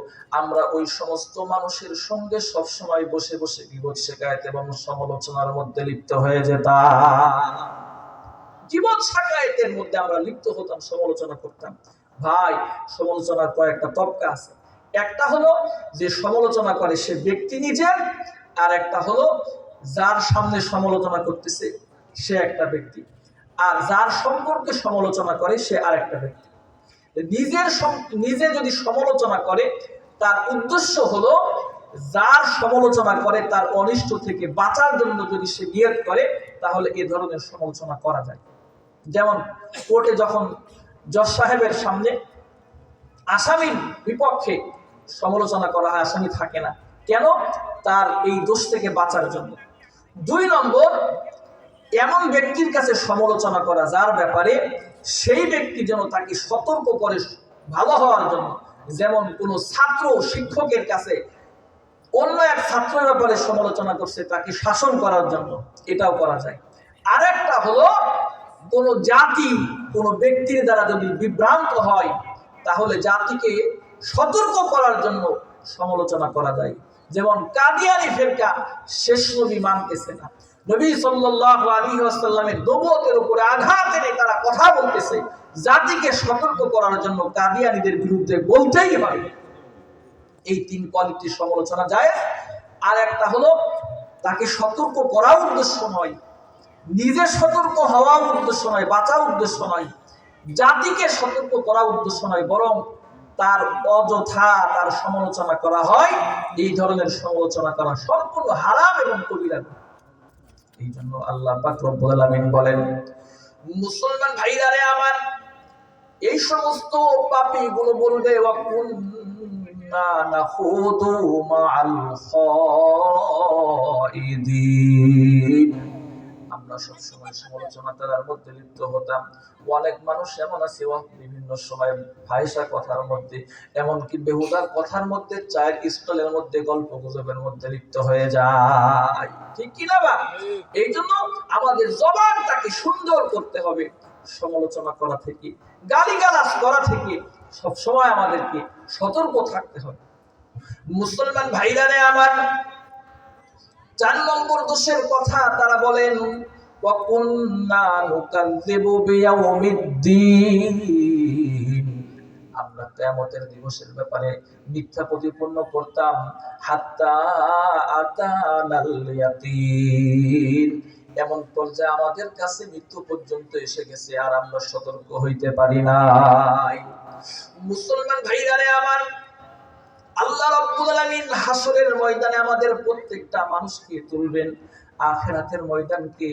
আমরা ওই সমস্ত মানুষের সঙ্গে সব সময় বসে বসে গীবত শিকায়ত এবং সমালোচনার মধ্যে লিপ্ত হয়ে যেতাম। গীবত শিকায়তের মধ্যে আমরা লিপ্ত হতাম, সমালোচনা করতাম। ভাই, সমালোচনার কয়েকটা তবকা আছে। একটা হলো যে সমালোচনা করে সে ব্যক্তি নিজে, আর একটা হলো যার সামনে সমালোচনা করতেছে সে একটা ব্যক্তি। আর যার সম্পর্কে সমালোচনা করে সে আরেকটা ব্যক্তি। নিজে যদি সমালোচনা করে তার উদ্দেশ্য হলো যার সমালোচনা করে তার অনিষ্ট থেকে বাঁচার জন্য যদি সে নিয়ত করে তাহলে এ ধরনের সমালোচনা করা যায়। যেমন কোর্টে যখন জজ সাহেবের সামনে আসামির বিপক্ষে সমালোচনা করা হয়, আসামি থাকে না কেন? তার এই দোষ থেকে বাঁচার জন্য। 2 নম্বর, এমন ব্যক্তির কাছে সমালোচনা করা যার ব্যাপারে সেই ব্যক্তি যেন তাকে সতর্ক করে ভালো হওয়ার জন্য। যেমন কোনো ছাত্র শিক্ষকের কাছে অন্য এক ছাত্রের ব্যাপারে সমালোচনা করছে, তাকে শাসন করার জন্য, এটাও করা যায়। আরেকটা হলো কোনো জাতি কোনো ব্যক্তির দ্বারা যদি বিভ্রান্ত হয় তাহলে জাতিকে সতর্ক করার জন্য সমালোচনা করা যায়। যেমন কাদিয়ানী ফিরকা শেষ নবী মানতেছে না, নবী সাল্লাল্লাহু আলাইহি ওয়াসাল্লামের নবুয়তের উপরে আঘাত এনে তারা কথা বলতেছে, জাতিকে সতর্ক করার জন্য কাদিয়ানীদের বিরুদ্ধে বলতেই হবে। এই 3 কোয়ালিটির সমালোচনা যায়। আর একটা হলো তাকে সতর্ক করার উদ্দেশ্য নয়, নিজে সতর্ক হওয়ার উদ্দেশ্য নয়, বাঁচার উদ্দেশ্য নয়, জাতিকে সতর্ক করার উদ্দেশ্য নয়, বরং তার অযথা তার সমালোচনা করা হয়। এই ধরনের সমালোচনা করা সম্পূর্ণ হারাম এবং কবিরা গুনাহ। এই জন্য আল্লাহ পাক রব্বুল আলামিন বলেন, মুসলমান ভাইরারে আমার, এই সমস্ত পাপীগুলো বলবে ওয়াকুন্না নাখুদু মাআল খাইদিন, আমরা সবসময় সমালোচনা করার মধ্যে লিপ্ত হতাম। অনেক মানুষ এমন আছে বিভিন্ন সময় ফাহিশা কথার মধ্যে, এমনকি বেহুদার কথার মধ্যে, চায়ের স্টলের মধ্যে, গল্প গুজবের মধ্যে লিপ্ত হয়ে যায়, ঠিক কিনা বা? এই জন্য আমাদের জবানটাকে সুন্দর করতে হবে, সমালোচনা করা থেকে, গালিগালাজ করা থেকে সবসময় আমাদেরকে সতর্ক থাকতে হবে। মুসলমান ভাইরারে আমার, 4 নম্বর দোষের কথা তারা বলেন ওয়াকুন্না নুকাযযিবু বিয়াউমিদ্দিন, আমরা কিয়ামতের দিবসের ব্যাপারে মিথ্যা প্রতিপন্ন করতাম। হাত্তা আতানাল ইয়াকিন, এমন পর্যায়ে আমাদের কাছে মৃত্যু পর্যন্ত এসে গেছে আর আমরা সতর্ক হইতে পারি নাই। মুসলমান ভাইরারে আমার, আল্লাহ রাব্বুল আলামিন হাসরের ময়দানে আমাদের প্রত্যেকটা মানুষকে তুলবেন। আখিরাতের ময়দানকে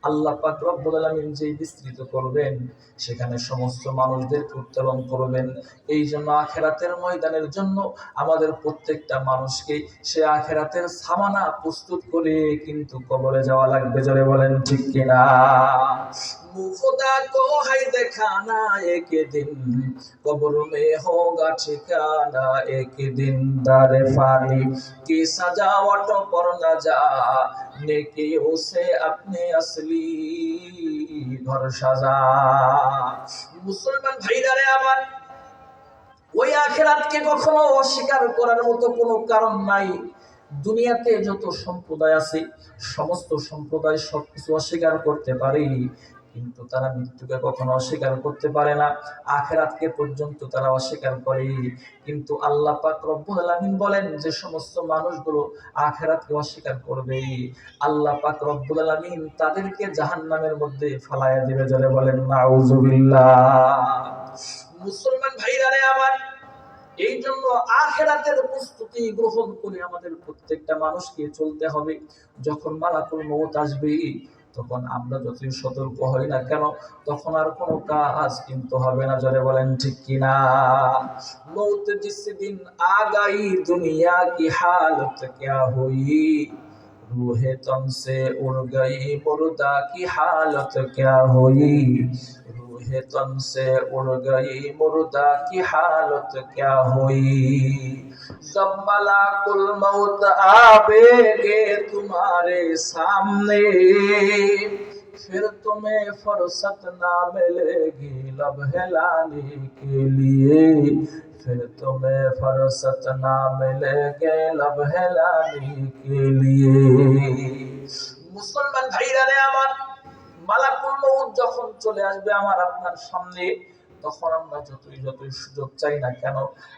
আল্লাহ পাক রব্বুল আলামিন যে বিস্তৃত করবেন, সেখানে সমস্ত মানুষদেরকে উত্তোলন করবেন। এই জন্য আখিরাতের ময়দানের জন্য আমাদের প্রত্যেকটা মানুষকে সে আখিরাতের সামানা প্রস্তুত করে কিন্তু কবরে যাওয়া লাগবে। জোরে বলেন ঠিক কিনা? खुदा को है दिखाना एक दिन, कब्र में होगा ठिकाना एक दिन, दारे फानी की सजावट पर न जाने की उसे अपने असली घर सजा। मुसलमान भाईरारे আমার, ওই আখিরাতকে কখনো অস্বীকার করার মতো কোনো কারণ নাই। দুনিয়াতে যত সম্প্রদায় আছে সমস্ত সম্প্রদায় সবকিছু অস্বীকার করতে পারে, কিন্তু তারা মৃত্যুকে কখনো অস্বীকার করতে পারে না, আখিরাতকে পর্যন্ত তারা অস্বীকার করে। কিন্তু আল্লাহ পাক রব্বুল আলামিন বলেন যে সমস্ত মানুষগুলো আখিরাতকে অস্বীকার করবে, আল্লাহ পাক রব্বুল আলামিন তাদেরকে জাহান্নামের মধ্যে ফালায়া দিবে। জোরে বলেন নাউযুবিল্লাহ। মুসলমান ভাইরারে আমার, এই জন্য আখিরাতের প্রস্তুতি গ্রহণ করে আমাদের প্রত্যেকটা মানুষকে চলতে হবে। যখন মালাকুল মউত আসবে তখন আমরা যতই সতর্ক হই না কেন, তখন আর কোনো কাজ কিন্তু হবে না। জোরে বলেন ঠিক কিনা? মউত জিস দিন আ গই দুনিয়া কি হালত ক্যা হুই, रूहे तन से उड़ गई मुर्दा की हालत क्या हुई, रूहे तन से उड़ गई मुर्दा की हालत क्या हुई, जब मलाकुल मौत आवेगे तुम्हारे सामने, फिर तुम्हें फुर्सत ना मिलेगी लब हिलाने के लिए, फिर तुम्हें फुर्सत ना मिलेगी लब हिलाने के लिए। মুসলমান ভাইরারে আমার, মালাকুল মউত যখন চলে আসবে আমার আপনার সামনে, তখন আমরা যতই সুযোগ চাই না কেন,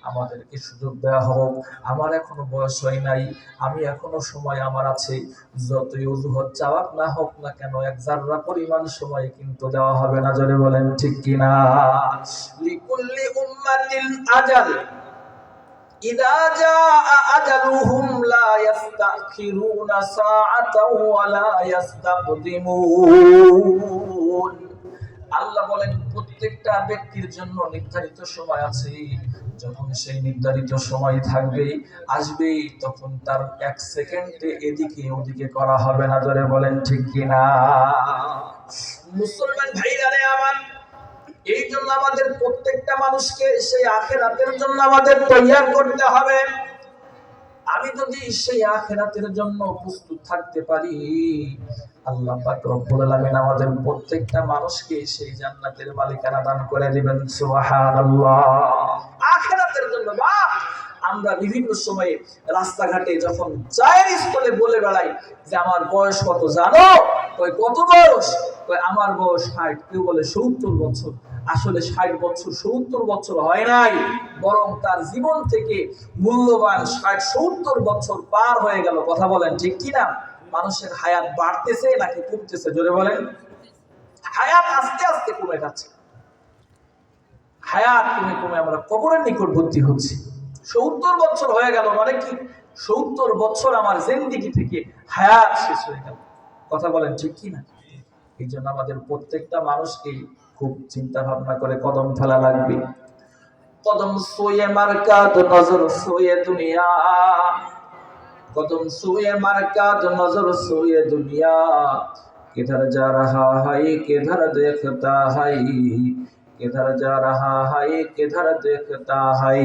আমাদেরকে সুযোগ দেওয়া হোক, আমার এখনো বয়স হয় নাই, আমি এখনো সময় আমার আছে, যতই অজুহাত চাওয়াক না হোক না কেন, এক জাররা পরিমাণ সময় কিন্তু দেওয়া হবে না। জোরে বলেন ঠিক কিনা? লিকুল্লি উম্মাতিন আজাল, ইযা জাআ আজালুহুম লা ইস্তাখিরুনা সাআতাও ওয়া লা ইস্তাকদিমুন। আল্লাহ বলেন প্রত্যেকটা ব্যক্তির জন্য নির্ধারিত সময় আছে, যখন সেই নির্ধারিত সময় থাকবে আসবে তখন তার এক সেকেন্ডে এদিকে ওদিকে করা হবে না। জোরে বলেন ঠিক কিনা? মুসলমান ভাইরা রে আমার, এই জন্য আমাদের প্রত্যেকটা মানুষকে সেই আখিরাতের জন্য আমাদের তৈয়ার করতে হবে। আমি যদি সেই আখিরাতের জন্য প্রস্তুত থাকতে পারি, আল্লাহ পাক রব্বুল আলামিন আমাদের প্রত্যেকটা মানুষকে সেই জান্নাতের মালিকানা দান করে দিবেন। সুবহানাল্লাহ। আখিরাতের জন্য বাপ, আমরা বিভিন্ন সময়ে রাস্তাঘাটে যখন চায়ের স্থলে বলে বেড়াই যে আমার বয়স কত জানো? কই কত বয়স? কই আমার বয়স 60, কেউ বলে 70 বছর। আসলে 60 বছর 70 বছর হয় নাই, বরং তার জীবন থেকে মূল্যবান 60-70 বছর পার হয়ে গেল। কথা বলেন ঠিক কিনা? মানুষের হায়াত বাড়তেছে নাকি কমতেছে? জোরে বলেন। হায়াত আস্তে আস্তে কমে যাচ্ছে, হায়াত কমে কমে আমরা কবরের নিকটবর্তী হচ্ছি। 70 বছর হয়ে গেল মানে কি? 70 বছর আমার জিন্দেগি থেকে হায়াত শেষ হয়ে গেল। কথা বলেন ঠিক কিনা? এই জন্য আমাদের প্রত্যেকটা মানুষকে খুব চিন্তা ভাবনা করে কদম ফেলা লাগবে। কদম সোয়ে মারকাত নজর সোয়ে দুনিয়া, कदम सोए मरकत नजर सोए दुनिया, किधर जा रहा है किधर देखता है, किधर जा रहा है किधर देखता है।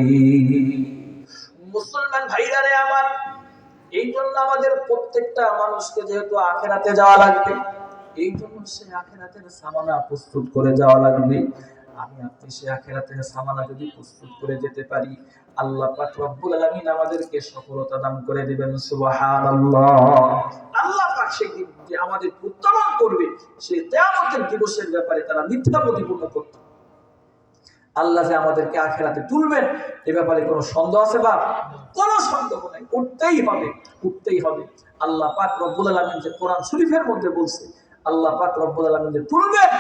মুসলমান ভাইরা রে আমার, এই জন্য আমাদের প্রত্যেকটা মানুষকে যেহেতু আখিরাতে যাওয়া লাগবে, এই জন্য সেই আখিরাতের সামানা প্রস্তুত করে যাওয়া লাগবে। আমি আপনি সেই আখিরাতের সামানা যদি প্রস্তুত করে যেতে পারি, আল্লাহ পাক রব্বুল আলামিন আমাদেরকে সফলতা দান করে দিবেন। সুবহানাল্লাহ। আল্লাহ পাক সেই দিন যে আমাদের উত্তোলন করবে, সেই কিয়ামতের দিবসের ব্যাপারে তারা মিথ্যা প্রতিপন্ন করত। আল্লাহ যে আমাদেরকে আখিরাতে তুলবেন এ ব্যাপারে কোনো সন্দেহ আছে বা? কোনো সন্দেহ নাই, উঠতেই হবে, উঠতেই হবে। আল্লাহ পাক রব্বুল আলামিন যে কোরআন শরীফের মধ্যে বলছে, আল্লাহ পাক রব্বুল আলামিন যে তুলবেন,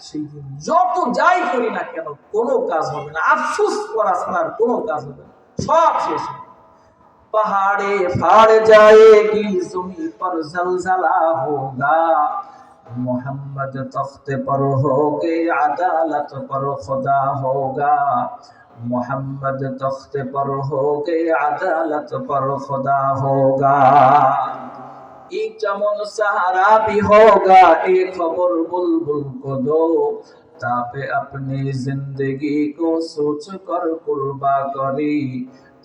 সেই দিন যত যাই করি না কেন কোনো কাজ হবে না, আফসোস করা ছাড়ার কোনো কাজ হবে না, সব শেষ হবে। पहाड़े फाड़ जाएगी ज़मीं पर ज़लज़ला होगा, मोहम्मद तख्ते पर होके अदालत पर खुदा होगा, मोहम्मद तख्ते पर होके अदालत पर खुदा होगा। एक चमन सहारा भी होगा, एक खबर बुलबुल को दो, ताकि अपनी जिंदगी को सोच कर कुर्बा करी,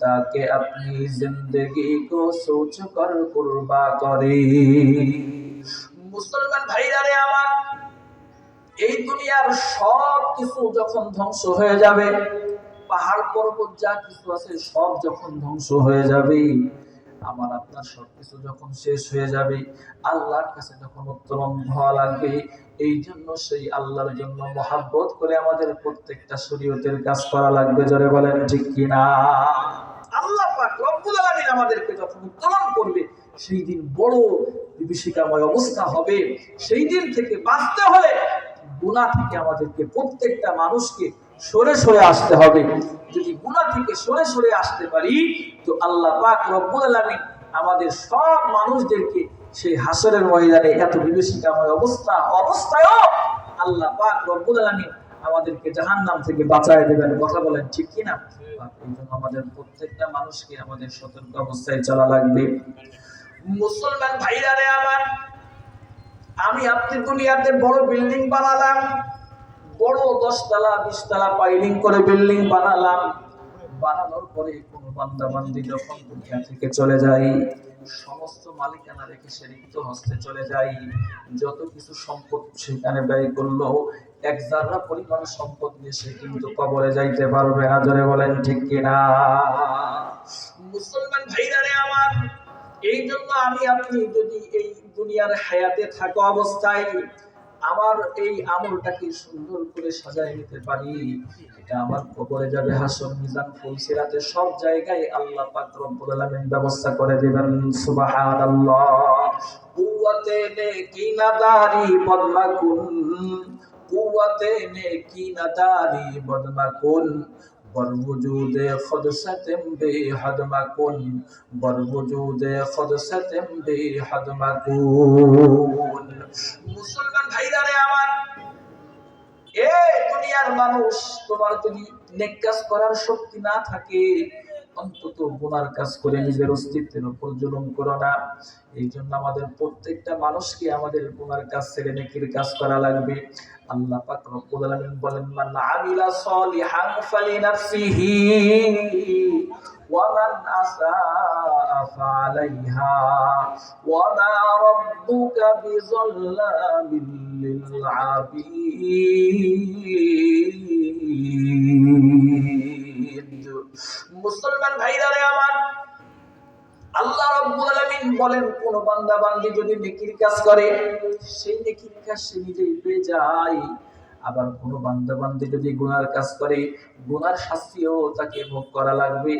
ताकि अपनी जिंदगी को सोच कर कुर्बा करी। মুসলমান ভাইরা রে আমার, এই দুনিয়ার সব কিছু যখন ধ্বংস হয়ে যাবে, পাহাড় পর্বত যা কিছু আছে সব যখন ধ্বংস হয়ে যাবে, আমার আপনার সবকিছু যখন শেষ হয়ে যাবে, আল্লাহর কাছে যখন উত্তোলন হওয়া লাগবে, এই জন্য সেই আল্লাহর জন্য মহাব্বত করে আমাদের প্রত্যেকটা শরীয়তের কাজ করা লাগবে। জোরে বলেন ঠিক কিনা? আল্লাহ পাক রব্বুল আলামিন আমাদেরকে যখন উত্তোলন করবে, সেই দিন বড় বিভীষিকাময় অবস্থা হবে। সেই দিন থেকে বাঁচতে হলে গুনাহ থেকে আমাদেরকে প্রত্যেকটা মানুষকে সরে সরে আসতে হবে। যদি গুনাহ থেকে সরে সরে আসতে পারি, তো আল্লাহ পাক রব্বুল আলামিন আমাদের সব মানুষদেরকে সেই হাসরের ময়দানে এত বিভীষিকাময় অবস্থায়ও আল্লাহ পাক রব্বুল আলামিন আমাদেরকে জাহান্নাম থেকে বাঁচায় দেবেন। কথা বলেন ঠিক কিনা? এই জন্য আমাদের প্রত্যেকটা মানুষকে আমাদের সতর্ক অবস্থায় চলা লাগবে। মুসলমান ভাইরা রে আমার, আমি আপনি দুনিয়াতে বড় বিল্ডিং বানালাম, বড় 10 তলা 20 তলা পাইলিং করে বিল্ডিং বানালাম, বানানোর পরে কোন বান্দা বান্দি যখন দুনিয়া থেকে চলে যায়, সমস্ত মালিকানা রেখে সে রিক্ত হস্তে চলে যায়, যত কিছু সম্পদ সেখানে ব্যয় করলো, এক জাররা পরিমাণ সম্পদ নিয়ে সে কিন্তু কবরে যাইতে পারবে না। জোরে বলেন ঠিক কিনা? মুসলমান ভাইরা রে আমার, এই জন্য আমি আপনি যদি এই দুনিয়ার হায়াতে থাকা অবস্থায় আমার এই আমলটাকে সুন্দর করে সাজায় নিতে পারি, এটা আমার কবরে যাবে, হাসর, মিজান, ফুলসিরাতে সব জায়গায় আল্লাহ পাক রব্বুল আলামিন ব্যবস্থা করে দিবেন। সুবহানাল্লাহ। কুওয়াতে নেকি নাদারি বদমাকুন, কুওয়াতে নেকি নাদারি বদমাকুন, বরবুজুদে খুদ সতম বে হদমাকুন, বরবুজুদে খুদ সতম বে হদমাকুন। মুসলমান ভাইরা রে আমার, এ দুনিয়ার মানুষ, তোমার যদি নেক কাজ করার শক্তি না থাকে, অন্তত গুনার কাজ করে নিজের অস্তিত্বের উপর জুলুম করো না। এই জন্য আমাদের প্রত্যেকটা মানুষকে আমাদের গুনার কাজ ছেড়ে নেকির কাজ করা লাগবে। আল্লাহ পাক রব্বুল আলামিন বলেন, মান আমিলা সলিহান ফালিনাফসিহি ওয়া মান আসাআ ফাআলাইহা ওয়া মা রাব্বুকা বিযাল্লামিল লিল আবিদ। মুসলমান ভাইরা রে আমার, আল্লাহ রাব্বুল আলামিন বলেন, কোন বান্দা বান্দি যদি নেকির কাজ করে, সেই নেকির কাজ সে নিজেই পেয়ে যায়। আবার কোন বান্দা বান্দি যদি গুনার কাজ করে, গুনার শাস্তিও তাকে ভোগ করা লাগবে।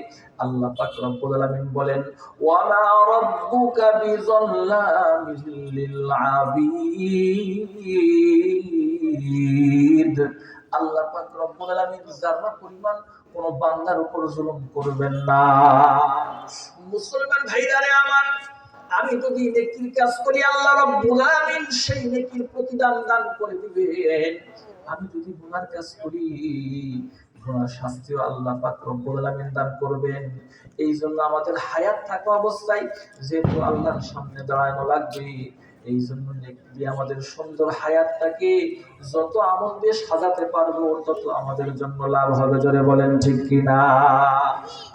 আল্লাহ পাক রব্বুল আলামিন বলেন, ওয়া মা রাব্বুকা বিযাল্লামিল লিল আবিদ। আল্লাহ পাক রব্বুল আলামিন যারা পরিমাণ কোন বান্দার উপর জুলুম করবেন না। মুসলমান ভাইরা রে আমার, আমি যদি নেকির কাজ করি, আল্লাহ রাব্বুল আলামিন সেই নেকির প্রতিদান দান করে দিবেন। আমি যদি গুনার কাজ করি, গুনার শাস্তিও আল্লাহ পাক রব্বুল আলামিন দান করবেন। এই জন্য আমাদের হায়াত থাকা অবস্থায় যেহেতু আল্লাহর সামনে দাঁড়ানো লাগবে, এই জন্য নেকি দিয়ে আমাদের সুন্দর হায়াতটাকে যত আমল দিয়ে সাজাতে পারবো, তত আমাদের জন্য লাভ হবে। জোরে বলেন ঠিক কিনা?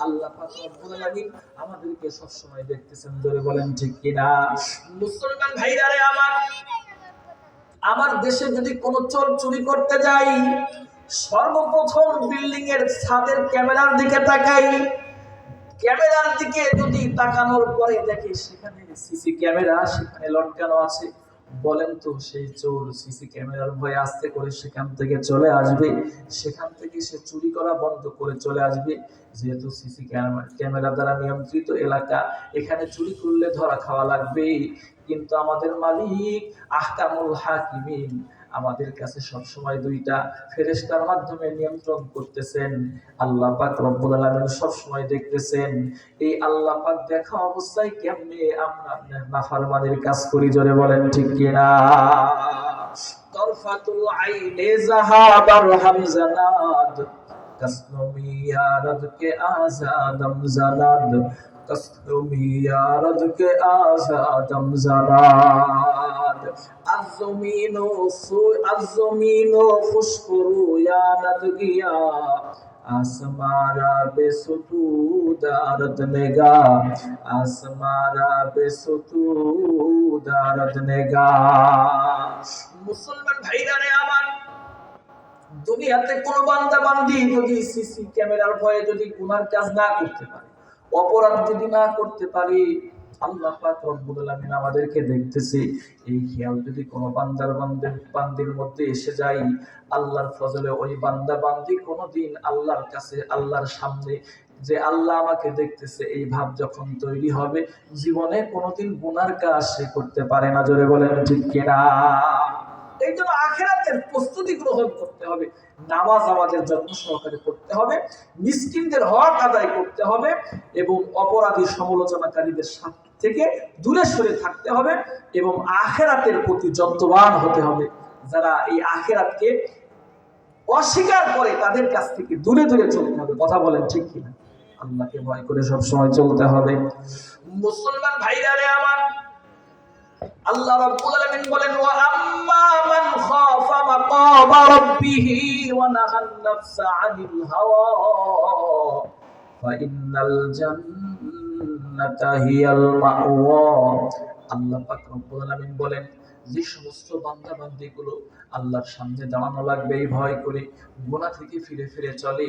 আল্লাহ পাক রব্বুল আলামিন আমাদেরকে সব সময় দেখতেছেন। জোরে বলেন ঠিক কিনা? মুসলমান ভাইরা রে আমার, আমার দেশে যদি কোনো চোর চুরি করতে যাই, সর্বপ্রথম বিল্ডিং এর ছাদের ক্যামেরার দিকে তাকাই। ক্যামেরার দিকে যদি তাকানোর পরে দেখি সেখানে সিসি ক্যামেরা সেখানে লটকানো আছে, বলেন তো সেই চোর সিসি ক্যামেরার ভয়ে আস্তে করে সেখান থেকে চলে আসবে? সেখান থেকে সে চুরি করা বন্ধ করে চলে আসবে। যেহেতু সিসি ক্যামেরা দ্বারা নিয়ন্ত্রিত এলাকা, এখানে চুরি করলে ধরা খাওয়া লাগবে। কিন্তু আমাদের মালিক আহকামুল হাকিমিন আমাদের কাছে সব সময় দুইটা ফেরেশতার মাধ্যমে নিয়ন্ত্রণ করতেছেন। আল্লাহ পাক রব্বুল আলামিন সব সময় দেখতেছেন। এই আল্লাহ পাক দেখা অবস্থায় কেমনে আমরা নাফরমানির কাজ করি? জোরে বলেন ঠিক কিনা? তরফাতুল আইনে যাহাবার হামজানাদ, কাসমি ইয়ারদ কে আযাদম জানাদ, কাসমি ইয়ারদ কে আযাদম জানাদ। আজ-জমিনো খুশকরু ইয়ারদ গিয়া, আসমারা বেসুতুদারদ নেগা, আসমারা বেসুতুদারদ নেগা। মুসলমান ভাইরা রে আমার, দুনিয়াতে কোন বান্দা বান্দি যদি সিসি ক্যামেরার ভয়ে যদি গুনার কাজ না করতে পারে, অপরাধ যদি না করতে পারে, আল্লাহ পাক রব্বুল আলামিন আমাদেরকে দেখতেছে, এই খেয়াল যদি কোন বান্দির মধ্যে এসে যায়, আল্লাহর ফজলে ওই বান্দা বান্দি কোনোদিন আল্লাহর কাছে, আল্লাহর সামনে যে আল্লাহ আমাকে দেখতেছে, এই ভাব যখন তৈরি হবে, জীবনে কোনোদিন গুনার কাজ সে করতে পারে না। জোরে বলেন ঠিক কিনা? এই জন্য আখিরাতের প্রস্তুতি গ্রহণ করতে হবে। নামাজ আমাদের যত্ন সহকারে করতে হবে, মিসকিনদের হক আদায় করতে হবে এবং অপরাধী সমালোচনাকারীদের থেকে দূরে সরে থাকতে হবে এবং আখিরাতের প্রতি যত্নবান হতে হবে। যারা এই আখিরাতকে অস্বীকার করে তাদের কাছ থেকে দূরে দূরে চলতে হবে। কথা বলেন ঠিক কিনা? আল্লাহকে ভয় করে সব সময় চলতে হবে। মুসলমান ভাইরা রে আমার, আল্লাহ রাব্বুল আলামিন বলেন, ওয়া আম্মা মান খাফা মাকামা রাব্বিহি ওয়া নাহান নাফসা আনিল হাওয়া ফা ইন্নাল জান্নাতা হিয়াল মাওয়া। আল্লাহ পাক রব্বুল আলামিন বলেন, যে সমস্ত বান্দা বান্দিগুলো আল্লাহর সামনে দাঁড়ানো লাগবে এই ভয় করে, গুনাহ থেকে ফিরে ফিরে চলে,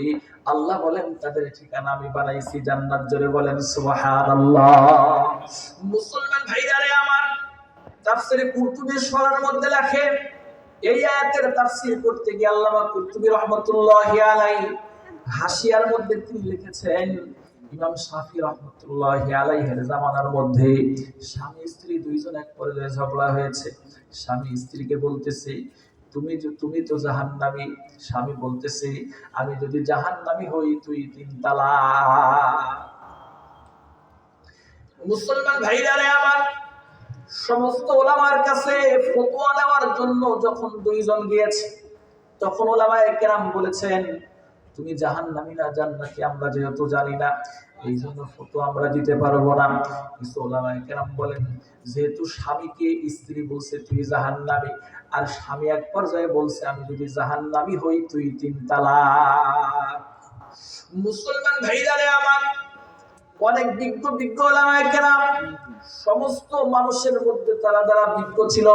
আল্লাহ বলেন তাদের ঠিকানা আমি বানাইছি জান্নাত। জোরে বলেন সুবহানাল্লাহ। মুসলমান ভাইরা রে আমার, তাফসীরে কুরতুবী সূরার মধ্যে লেখে, এই আয়াতের তাফসীর করতে গিয়ে আল্লামা কুরতুবী রাহমাতুল্লাহি আলাইহি হাসিয়ার মধ্যে তিনি লিখেছেন, ইমাম শাফি রাহমাতুল্লাহি আলাইহির জামানার মধ্যে স্বামী স্ত্রী দুইজন এক পর্যায়ে ঝগড়া হয়েছে। স্বামী স্ত্রীকে বলতেছে, তুমি তো জাহান্নামী। স্বামী বলতেছে, আমি যদি জাহান্নামী হই তুই 3 তালাক। মুসলমান ভাইরা রে আমার, সমস্ত ওলামার কাছে ফতোয়া নেওয়ার জন্য যখন দুইজন গিয়েছে, তখন ওলামায়ে কেরাম বলেছেন, তুমি জাহান্নামী না জান্নাতি আমরা যেহেতু জানি না, এই জন্য ফতোয়া আমরা দিতে পারবো না। কিছু ওলামায়ে কেরাম বলেন, যেহেতু স্বামীকে স্ত্রী বলছে তুই জাহান্নামী, আর স্বামী এক পর্যায়ে বলছে আমি যদি জাহান্নামী হই তুই 3 তালাক। মুসলমান ভাইরা রে আমার, অনেক বিজ্ঞ ওলামায়ে কেরাম, সমস্ত মানুষের মধ্যে তারা যারা বিজ্ঞ ছিল,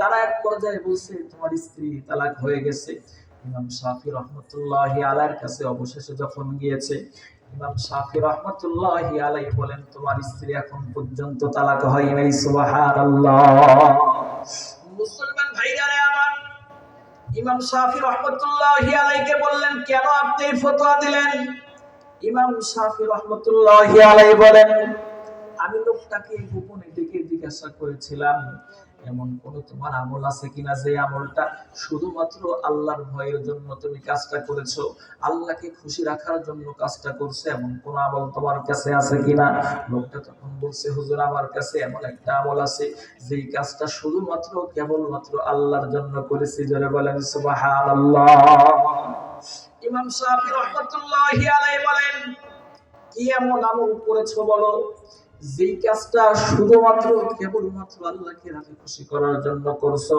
তারা এক পর্যায়ে বলছে তোমার স্ত্রী তালাক হয়ে গেছে। ইমাম শাফি রাহমাতুল্লাহি আলাইহির কাছে অবশেষে যখন গিয়েছে, ইমাম শাফি রাহমাতুল্লাহি আলাইহি বলেন তোমার স্ত্রী এখন পর্যন্ত তালাক হয় নাই। সুবহানাল্লাহ। মুসলমান ভাইরা রে আমার, ইমাম শাফি রাহমাতুল্লাহি আলাইহিকে বললেন কেন আপনি এই ফতোয়া দিলেন? ইমাম শাফি রাহমাতুল্লাহি আলাইহি বলেন, আমি লোকটাকে গোপনে ডেকে জিজ্ঞাসা করেছিলাম এমন কোন তোমার আমল আছে কিনা যে আমলটা শুধুমাত্র আল্লাহর ভয়ের জন্য তুমি কাজটা করেছো, আল্লাহকে খুশি রাখার জন্য কাজটা করছো, এমন কোন আমল তোমার কাছে আছে কিনা? লোকটা তখন বলছে, হুজুর আমার কাছে এমন একটা আমল আছে যেই কাজটা শুধুমাত্র কেবলমাত্র আল্লাহর জন্য করেছি। জোরে বলেন সুবহানাল্লাহ। ইমাম শাফি রাহমাতুল্লাহি আলাইহি বলেন, কি এমন আমল করেছো বলো যেই কাজটা শুধুমাত্র কেবলমাত্র আল্লাহকে রাজি খুশি করার জন্য করছো?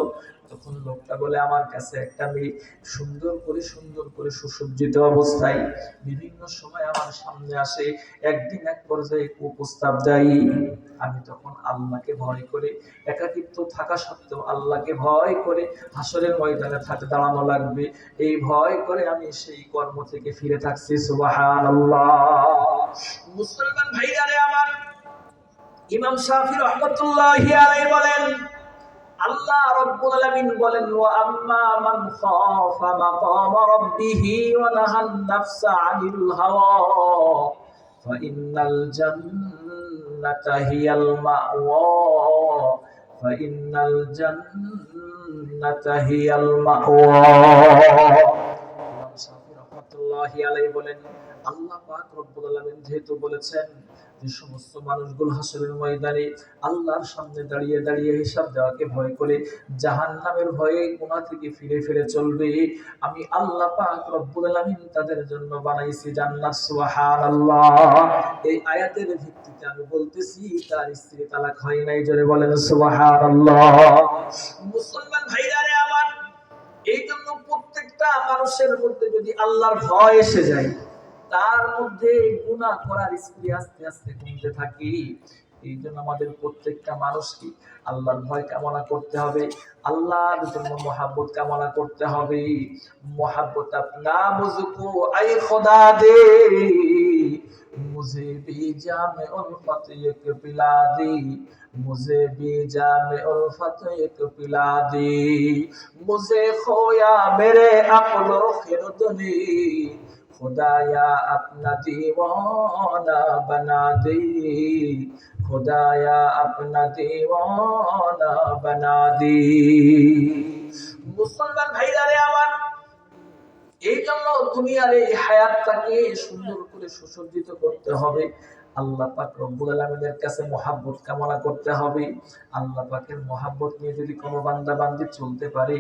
তখন লোকটা বলে, আমার কাছে একটা মেয়ে সুন্দর করে সুসজ্জিত অবস্থায় বিভিন্ন সময় আমার সামনে আসে, একদিন এক পর্যায়ে কুপ্রস্তাব দেয়। আমি তখন আল্লাহকে ভয় করে, একাকিত্ব থাকা সত্ত্বেও আল্লাহকে ভয় করে হাসরের ময়দানে দাঁড়ানো লাগবে, এই ভয় করে আমি সেই কর্ম থেকে ফিরে থাকছি। সুবহানাল্লাহ। মুসলমান ভাইরা রে আমার, ইমাম শাফি রাহমাতুল্লাহি আলাইহি বলেন, আল্লাহ রাব্বুল আলামিন বলেন, ওয়া আম্মা মান খাফা মাকাম রাব্বিহি ওয়া নাহান নাফসা আনিল হাওয়া ফা ইন্নাল জান্নাতা হিয়াল মাওয়া ফা ইন্নাল জান্নাতা হিয়াল মাওয়া। ইমাম শাফি রাহমাতুল্লাহি আলাইহি বলেন, আল্লাহ পাক রব্বুল আলামিন যেহেতু বলেছেন যে সমস্ত মানুষগুলো হাসরের ময়দানে আল্লাহর সামনে দাঁড়িয়ে দাঁড়িয়ে হিসাব দেওয়াকে ভয় করে জাহান্নামের ভয়ে গুনাহ থেকে ফিরে ফিরে চলবে, আমি আল্লাহ পাক রব্বুল আলামিন তাদের জন্য বানাইছি জান্নাত। সুবহানাল্লাহ। এই আয়াতের ভিত্তিতে আমি বলতেছি তার স্ত্রী তালাক হয় নাই। জোরে বলেন সুবহানাল্লাহ। মুসলমান ভাইরা রে আমার, এই জন্য প্রত্যেকটা মানুষের মধ্যে যদি আল্লাহর ভয় এসে যায়, তার মধ্যে গুনাহ করার স্ত্রী আস্তে আস্তে কমতে থাকে। এই জন্য আমাদের প্রত্যেকটা মানুষকে আল্লাহর ভয় কামনা করতে হবে, আল্লাহর জন্য মহাব্বত কামনা করতে হবে। মহাব্বত আপনা মুঝকো আই খোদা দে, মুঝে भी जामे उल्फत एक पिला दी, मुझे भी जामे उल्फत एक पिला दी, मुझे खोया मेरे अक्लो खिरद ने, खुदाया अपना दीवाना बना दे, खुदाया अपना दीवाना बना दे। मुसलमान भाईरा रे আমার, এই জন্য দুনিয়ার এই হায়াতটাকে সুন্দর করে সুসজ্জিত করতে হবে। আল্লাহ পাক রব্বুল আলামিনের কাছে মহাব্বত কামনা করতে হবে। আল্লাহ পাকের মহাব্বত নিয়ে যদি কোনো বান্দা বান্দি চলতে পারে,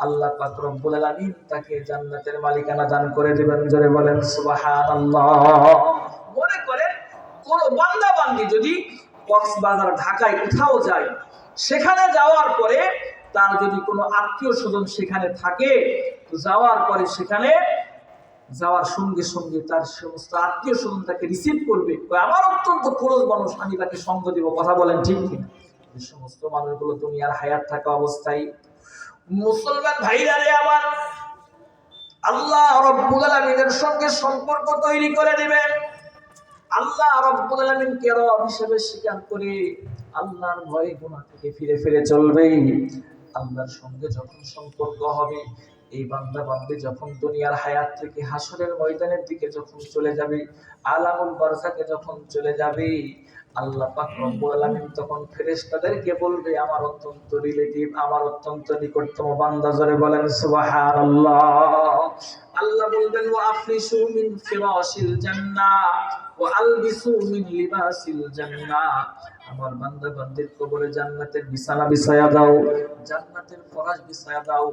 আল্লাহ পাক রব্বুল আলামিন তাকে জান্নাতের মালিকানা দান করে দিবেন। জোরে বলেন সুবহানাল্লাহ। মনে করেন কোন বান্দা বান্দি যদি কক্সবাজার, ঢাকায় কোথাও যায়, সেখানে যাওয়ার পরে তার যদি কোনো আত্মীয় স্বজন সেখানে থাকে, তো যাওয়ার পরে সেখানে যাওয়ার সঙ্গে সঙ্গে তার সমস্ত আত্মীয় স্বজন তাকে রিসিভ করবে, আমার অত্যন্ত ক্লোজ মানুষ, আমি তাকে সঙ্গ দিব। কথা বলেন ঠিক কিনা? এই সমস্ত মানুষগুলো দুনিয়ার হায়াত থাকা অবস্থায়, মুসলমান ভাইরা রে আমার, আল্লাহ রাব্বুল আলামিনের সঙ্গে সম্পর্ক তৈরি করে দিবেন। আল্লাহ রাব্বুল আলামিনকে রব হিসেবে স্বীকার করে আল্লাহর ভয়ে গুনাহ থেকে ফিরে ফিরে চলবে। আল্লাহর সঙ্গে যখন সম্পর্ক হবে, এই বান্দা বান্দী যখন দুনিয়ার হায়াত থেকে হাসরের ময়দানের দিকে যখন চলে যাবে, আলামুল বারজাকে যখন চলে যাবে, আল্লাহ পাক রব্বুল আলামিন তখন ফেরেশতাদেরকে বলবে, আমার অত্যন্ত রিলেটিভ, আমার অত্যন্ত নিকটতম বান্দা, জোরে বলেন সুবহানাল্লাহ। আল্লাহ বলবেন, ওয়া আফরিশু মিন ফিরাশিল জান্নাহ ওয়া আলবিসু মিন লিবাসিল জান্নাহ, আমার বান্দা বান্দির কবরে জান্নাতের বিছানা বিছায়া দাও, জান্নাতের ফরাশ বিছায়া দাও।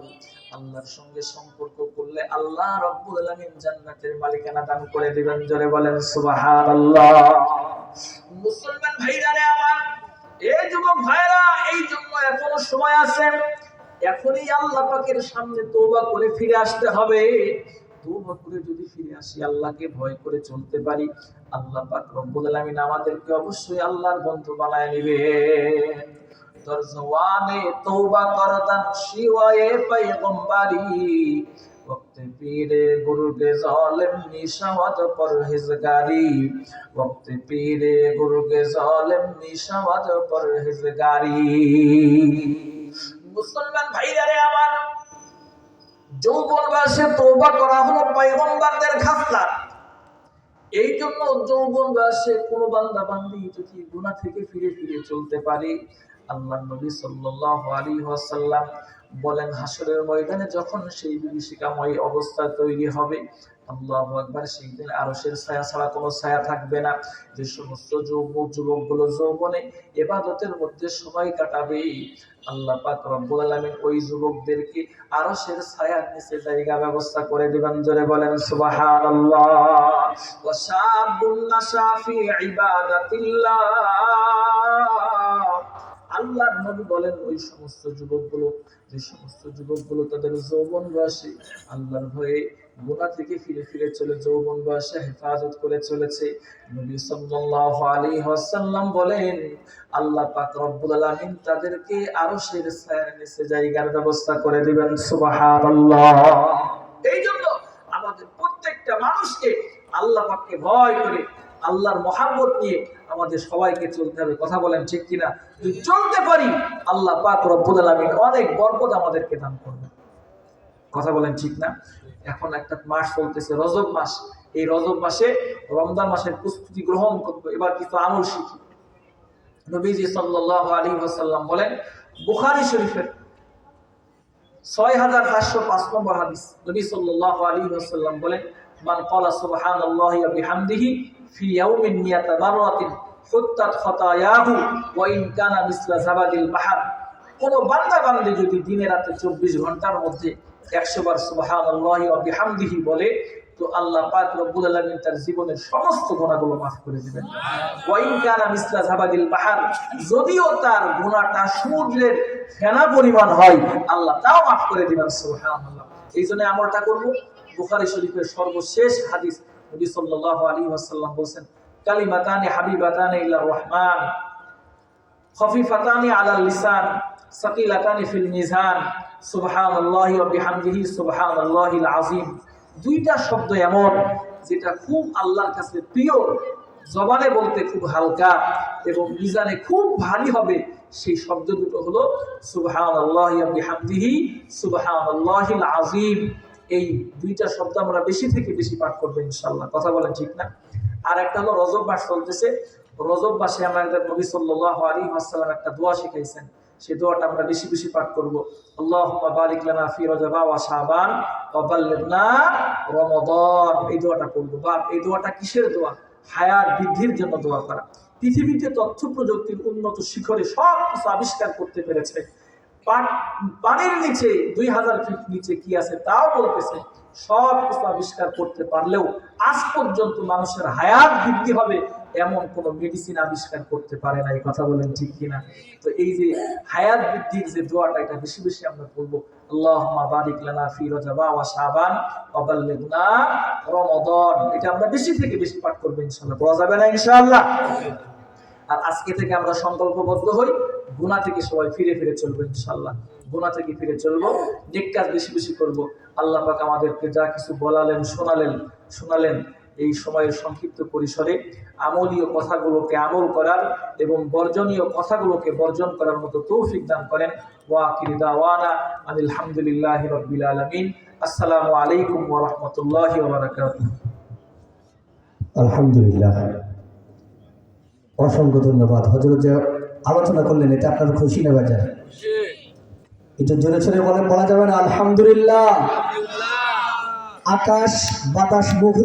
আল্লাহর সঙ্গে সম্পর্ক করলে আল্লাহ রাব্বুল আলামিন জান্নাতের মালিকানা দান করে দিবেন, জোরে বলেন সুবহানাল্লাহ। মুসলমান ভাইরা রে আমার, এই যুবক ভাইরা, এই জন্য এখনো সময় আছে, এখনই আল্লাহ পাকের সামনে তওবা করে ফিরে আসতে হবে। তওবা করে যদি ফিরে আসি, আল্লাহকে ভয় করে চলতে পারি, আল্লাহ পাক রব্বুল আলামিন আমাদেরকে অবশ্যই আল্লাহর বন্ধু বানায় নেবেন। তোর জওয়ানে তওবা করতাম শিওয়ে পয়গম্বরি, वक्त पीरे गुर्गे जालिम निशावत परहेजगारी, वक्त पीरे गुर्गे जालिम निशावत परहेजगारी। মুসলমান ভাইরা রে আমার, যৌবন বয়সে তওবা করা হলো পয়গম্বরদের খাসলাত। এই জন্য যৌবন বয়সে কোন বান্দা বান্দি যদি গুনাহ থেকে ফিরে ফিরে চলতে পারে, আল্লাহর নবী সাল্লাল্লাহু আলাইহি ওয়াসাল্লাম বলেন, হাসরের ময়দানে যখন সেই বিভীষিকাময় অবস্থা তৈরি হবে, আল্লাহু আকবার, সেই দিন আরশের ছায়া ছাড়া কোনো ছায়া থাকবে না। যে সমস্ত যুবকগুলো যৌবনে ইবাদতের মধ্যে সময় কাটাবে, আল্লাহ পাক রব্বুল আলামিন ওই যুবকদেরকে আরশের ছায়ার নিচে জায়গা ব্যবস্থা করে দিবেন, জোরে বলেন সুবহানাল্লাহ। ওয়া শাবুন নাশা ফি ইবাদাতিল্লাহ, আল্লাহর নবী বলেন, ওই সমস্ত যুবকগুলো, যে সমস্ত যুবকগুলো তাদের যৌবন বয়সে আল্লাহর ভয়ে গুনাহ থেকে ফিরে ফিরে চলে, যৌবন বয়সে হেফাজত করে চলেছে, নবী সাল্লাল্লাহু আলাইহি ওয়াসাল্লাম বলেন, আল্লাহ পাক রব্বুল আলামিন তাদেরকে আরশের ছায়ার নিচে জায়গার ব্যবস্থা করে দিবেন, সুবহানাল্লাহ। এই জন্য আমাদের প্রত্যেকটা মানুষকে আল্লাহ পাককে ভয় করে, আল্লাহর মহব্বত নিয়ে আমাদের সবাইকে চলতে হবে। কথা বলেন ঠিক কিনা? যদি চলতে পারি, আল্লাহ পাক রব্বুল আলামিন অনেক বরকত আমাদেরকে দান করবেন। কথা বলেন ঠিক না? এখন একটা মাস চলতেছে, রজব মাস। এই রজব মাসে, রমজান মাসের প্রস্তুতি গ্রহণ করব, এবার কিছু আমল শিখি। নবীজি সাল্লাল্লাহু আলাইহি ওয়াসাল্লাম বলেন, বুখারী শরীফের 6505 নম্বর হাদিস, নবী সাল্লাল্লাহু আলাইহি ওয়াসাল্লাম বলেন, মান ক্বালা সুবহানাল্লাহি ওয়া বিহামদিহি ফি ইয়াউমিন মিয়াতা মাররাতিন হুত্তাত খাতায়াহু ওয়া ইন কানা মিসলা জাবাদিল বাহর। কোন বান্দা বান্দী যদি দিনে রাতে 24 ঘন্টার মধ্যে 100 বার সুবহানাল্লাহি ওয়া বিহামদিহি বলে, তো আল্লাহ পাক রব্বুল আলামিন তার জীবনের সমস্ত গুনাহগুলো মাফ করে দিবেন। ওয়া ইন কানা মিসলা জাবাদিল বাহর, যদিও তার গুনাহটা সমুদ্রের ফেনা পরিমাণ হয়, আল্লাহ তাও মাফ করে দিবেন, সুবহানাল্লাহ। এইজন্য আমলটা করব। বুখারী শরীফের সর্বশেষ হাদিস, নবী সাল্লাল্লাহু আলাইহি ওয়াসাল্লাম বলেন, কালিমাতানি হাবিবাতানি ইলার রহমান খফিফাতানি আলাল লিসান সাকিলাতানি ফিল মিজান সুবহানাল্লাহি ওয়া বিহামদিহি সুবহানাল্লাহিল আযীম। দুইটা শব্দ এমন যেটা খুব আল্লাহর কাছে প্রিয়, জবানে বলতে খুব হালকা এবং মিজানে খুব ভারী হবে। সেই শব্দ দুটো হলো সুবহানাল্লাহি ওয়া বিহামদিহি সুবহানাল্লাহিল আযীম। এই দুইটা শব্দ আমরা বেশি থেকে বেশি পাঠ করবো ইনশাআল্লাহ। কথা বলেন ঠিক না? আর একটা হলো রজব মাস চলতেছে, রজব মাসে আমাদের নবী সাল্লাল্লাহু আলাইহি ওয়াসাল্লাম একটা দোয়া শিখাইছেন, সেই দোয়াটা আমরা বেশি বেশি পাঠ করব। আল্লাহুম্মা বারিক লানা ফি রজব ওয়া শাবান ওয়া বাল্লিগনা রমাদান। এই দোয়াটা করব। বা এই দোয়াটা কিসের দোয়া? হায়াত বৃদ্ধির জন্য দোয়া করা। পৃথিবীতে তথ্য প্রযুক্তির উন্নত শিখরে সব কিছু আবিষ্কার করতে পেরেছে। পানির নিচে 2000 ফিট নিচে কি আছে তাও বলতেছে। সব কিছু আবিষ্কার করতে পারলেও আজ পর্যন্ত মানুষের হায়াত বৃদ্ধি হবে এমন কোন মেডিসিন আবিষ্কার করতে পারে না। এই কথা বলেন ঠিক কিনা? তো এই যে হায়াত বৃদ্ধির যে দোয়াটা, এটা বেশি বেশি আমরা পড়বো। আল্লাহুম্মা বারিক লানা ফি রজব ওয়া শাবান ওয়া বাল্লিগনা রমাদান। এটা আমরা বেশি থেকে বেশি পাঠ করব ইনশাআল্লাহ। পড়া যাবে না ইনশাআল্লাহ? আর আজকে থেকে আমরা সংকল্পবদ্ধ হই, গুনাহ থেকে সবাই ফিরে ফিরে চলবো ইনশাআল্লাহ। গুনাহ থেকে ফিরে চলবো, নেক কাজ বেশি বেশি করব। আল্লাহ পাক আমাদেরকে যা কিছু বলালেন, শোনালেন, এই সময়ের সংক্ষিপ্ত পরিসরে আমলীয় কথাগুলোকে আমল করার এবং বর্জনীয় কথাগুলোকে বর্জন করার মতো তৌফিক দান করেন। ওয়া আখিরু দাওয়ানা আনিল হামদুলিল্লাহি রাব্বিল আলামিন। আসসালামু আলাইকুম ওয়া রাহমাতুল্লাহি ওয়া বারাকাতুহু। আলহামদুলিল্লাহ, অসংখ্য ধন্যবাদ। হযরত যে আলোচনা করলেন এতে আপনার খুশি না বাজার? একটু জোরে জোরে বলা যাবে না আলহামদুলিল্লাহ? আকাশ বাতাস মুখরি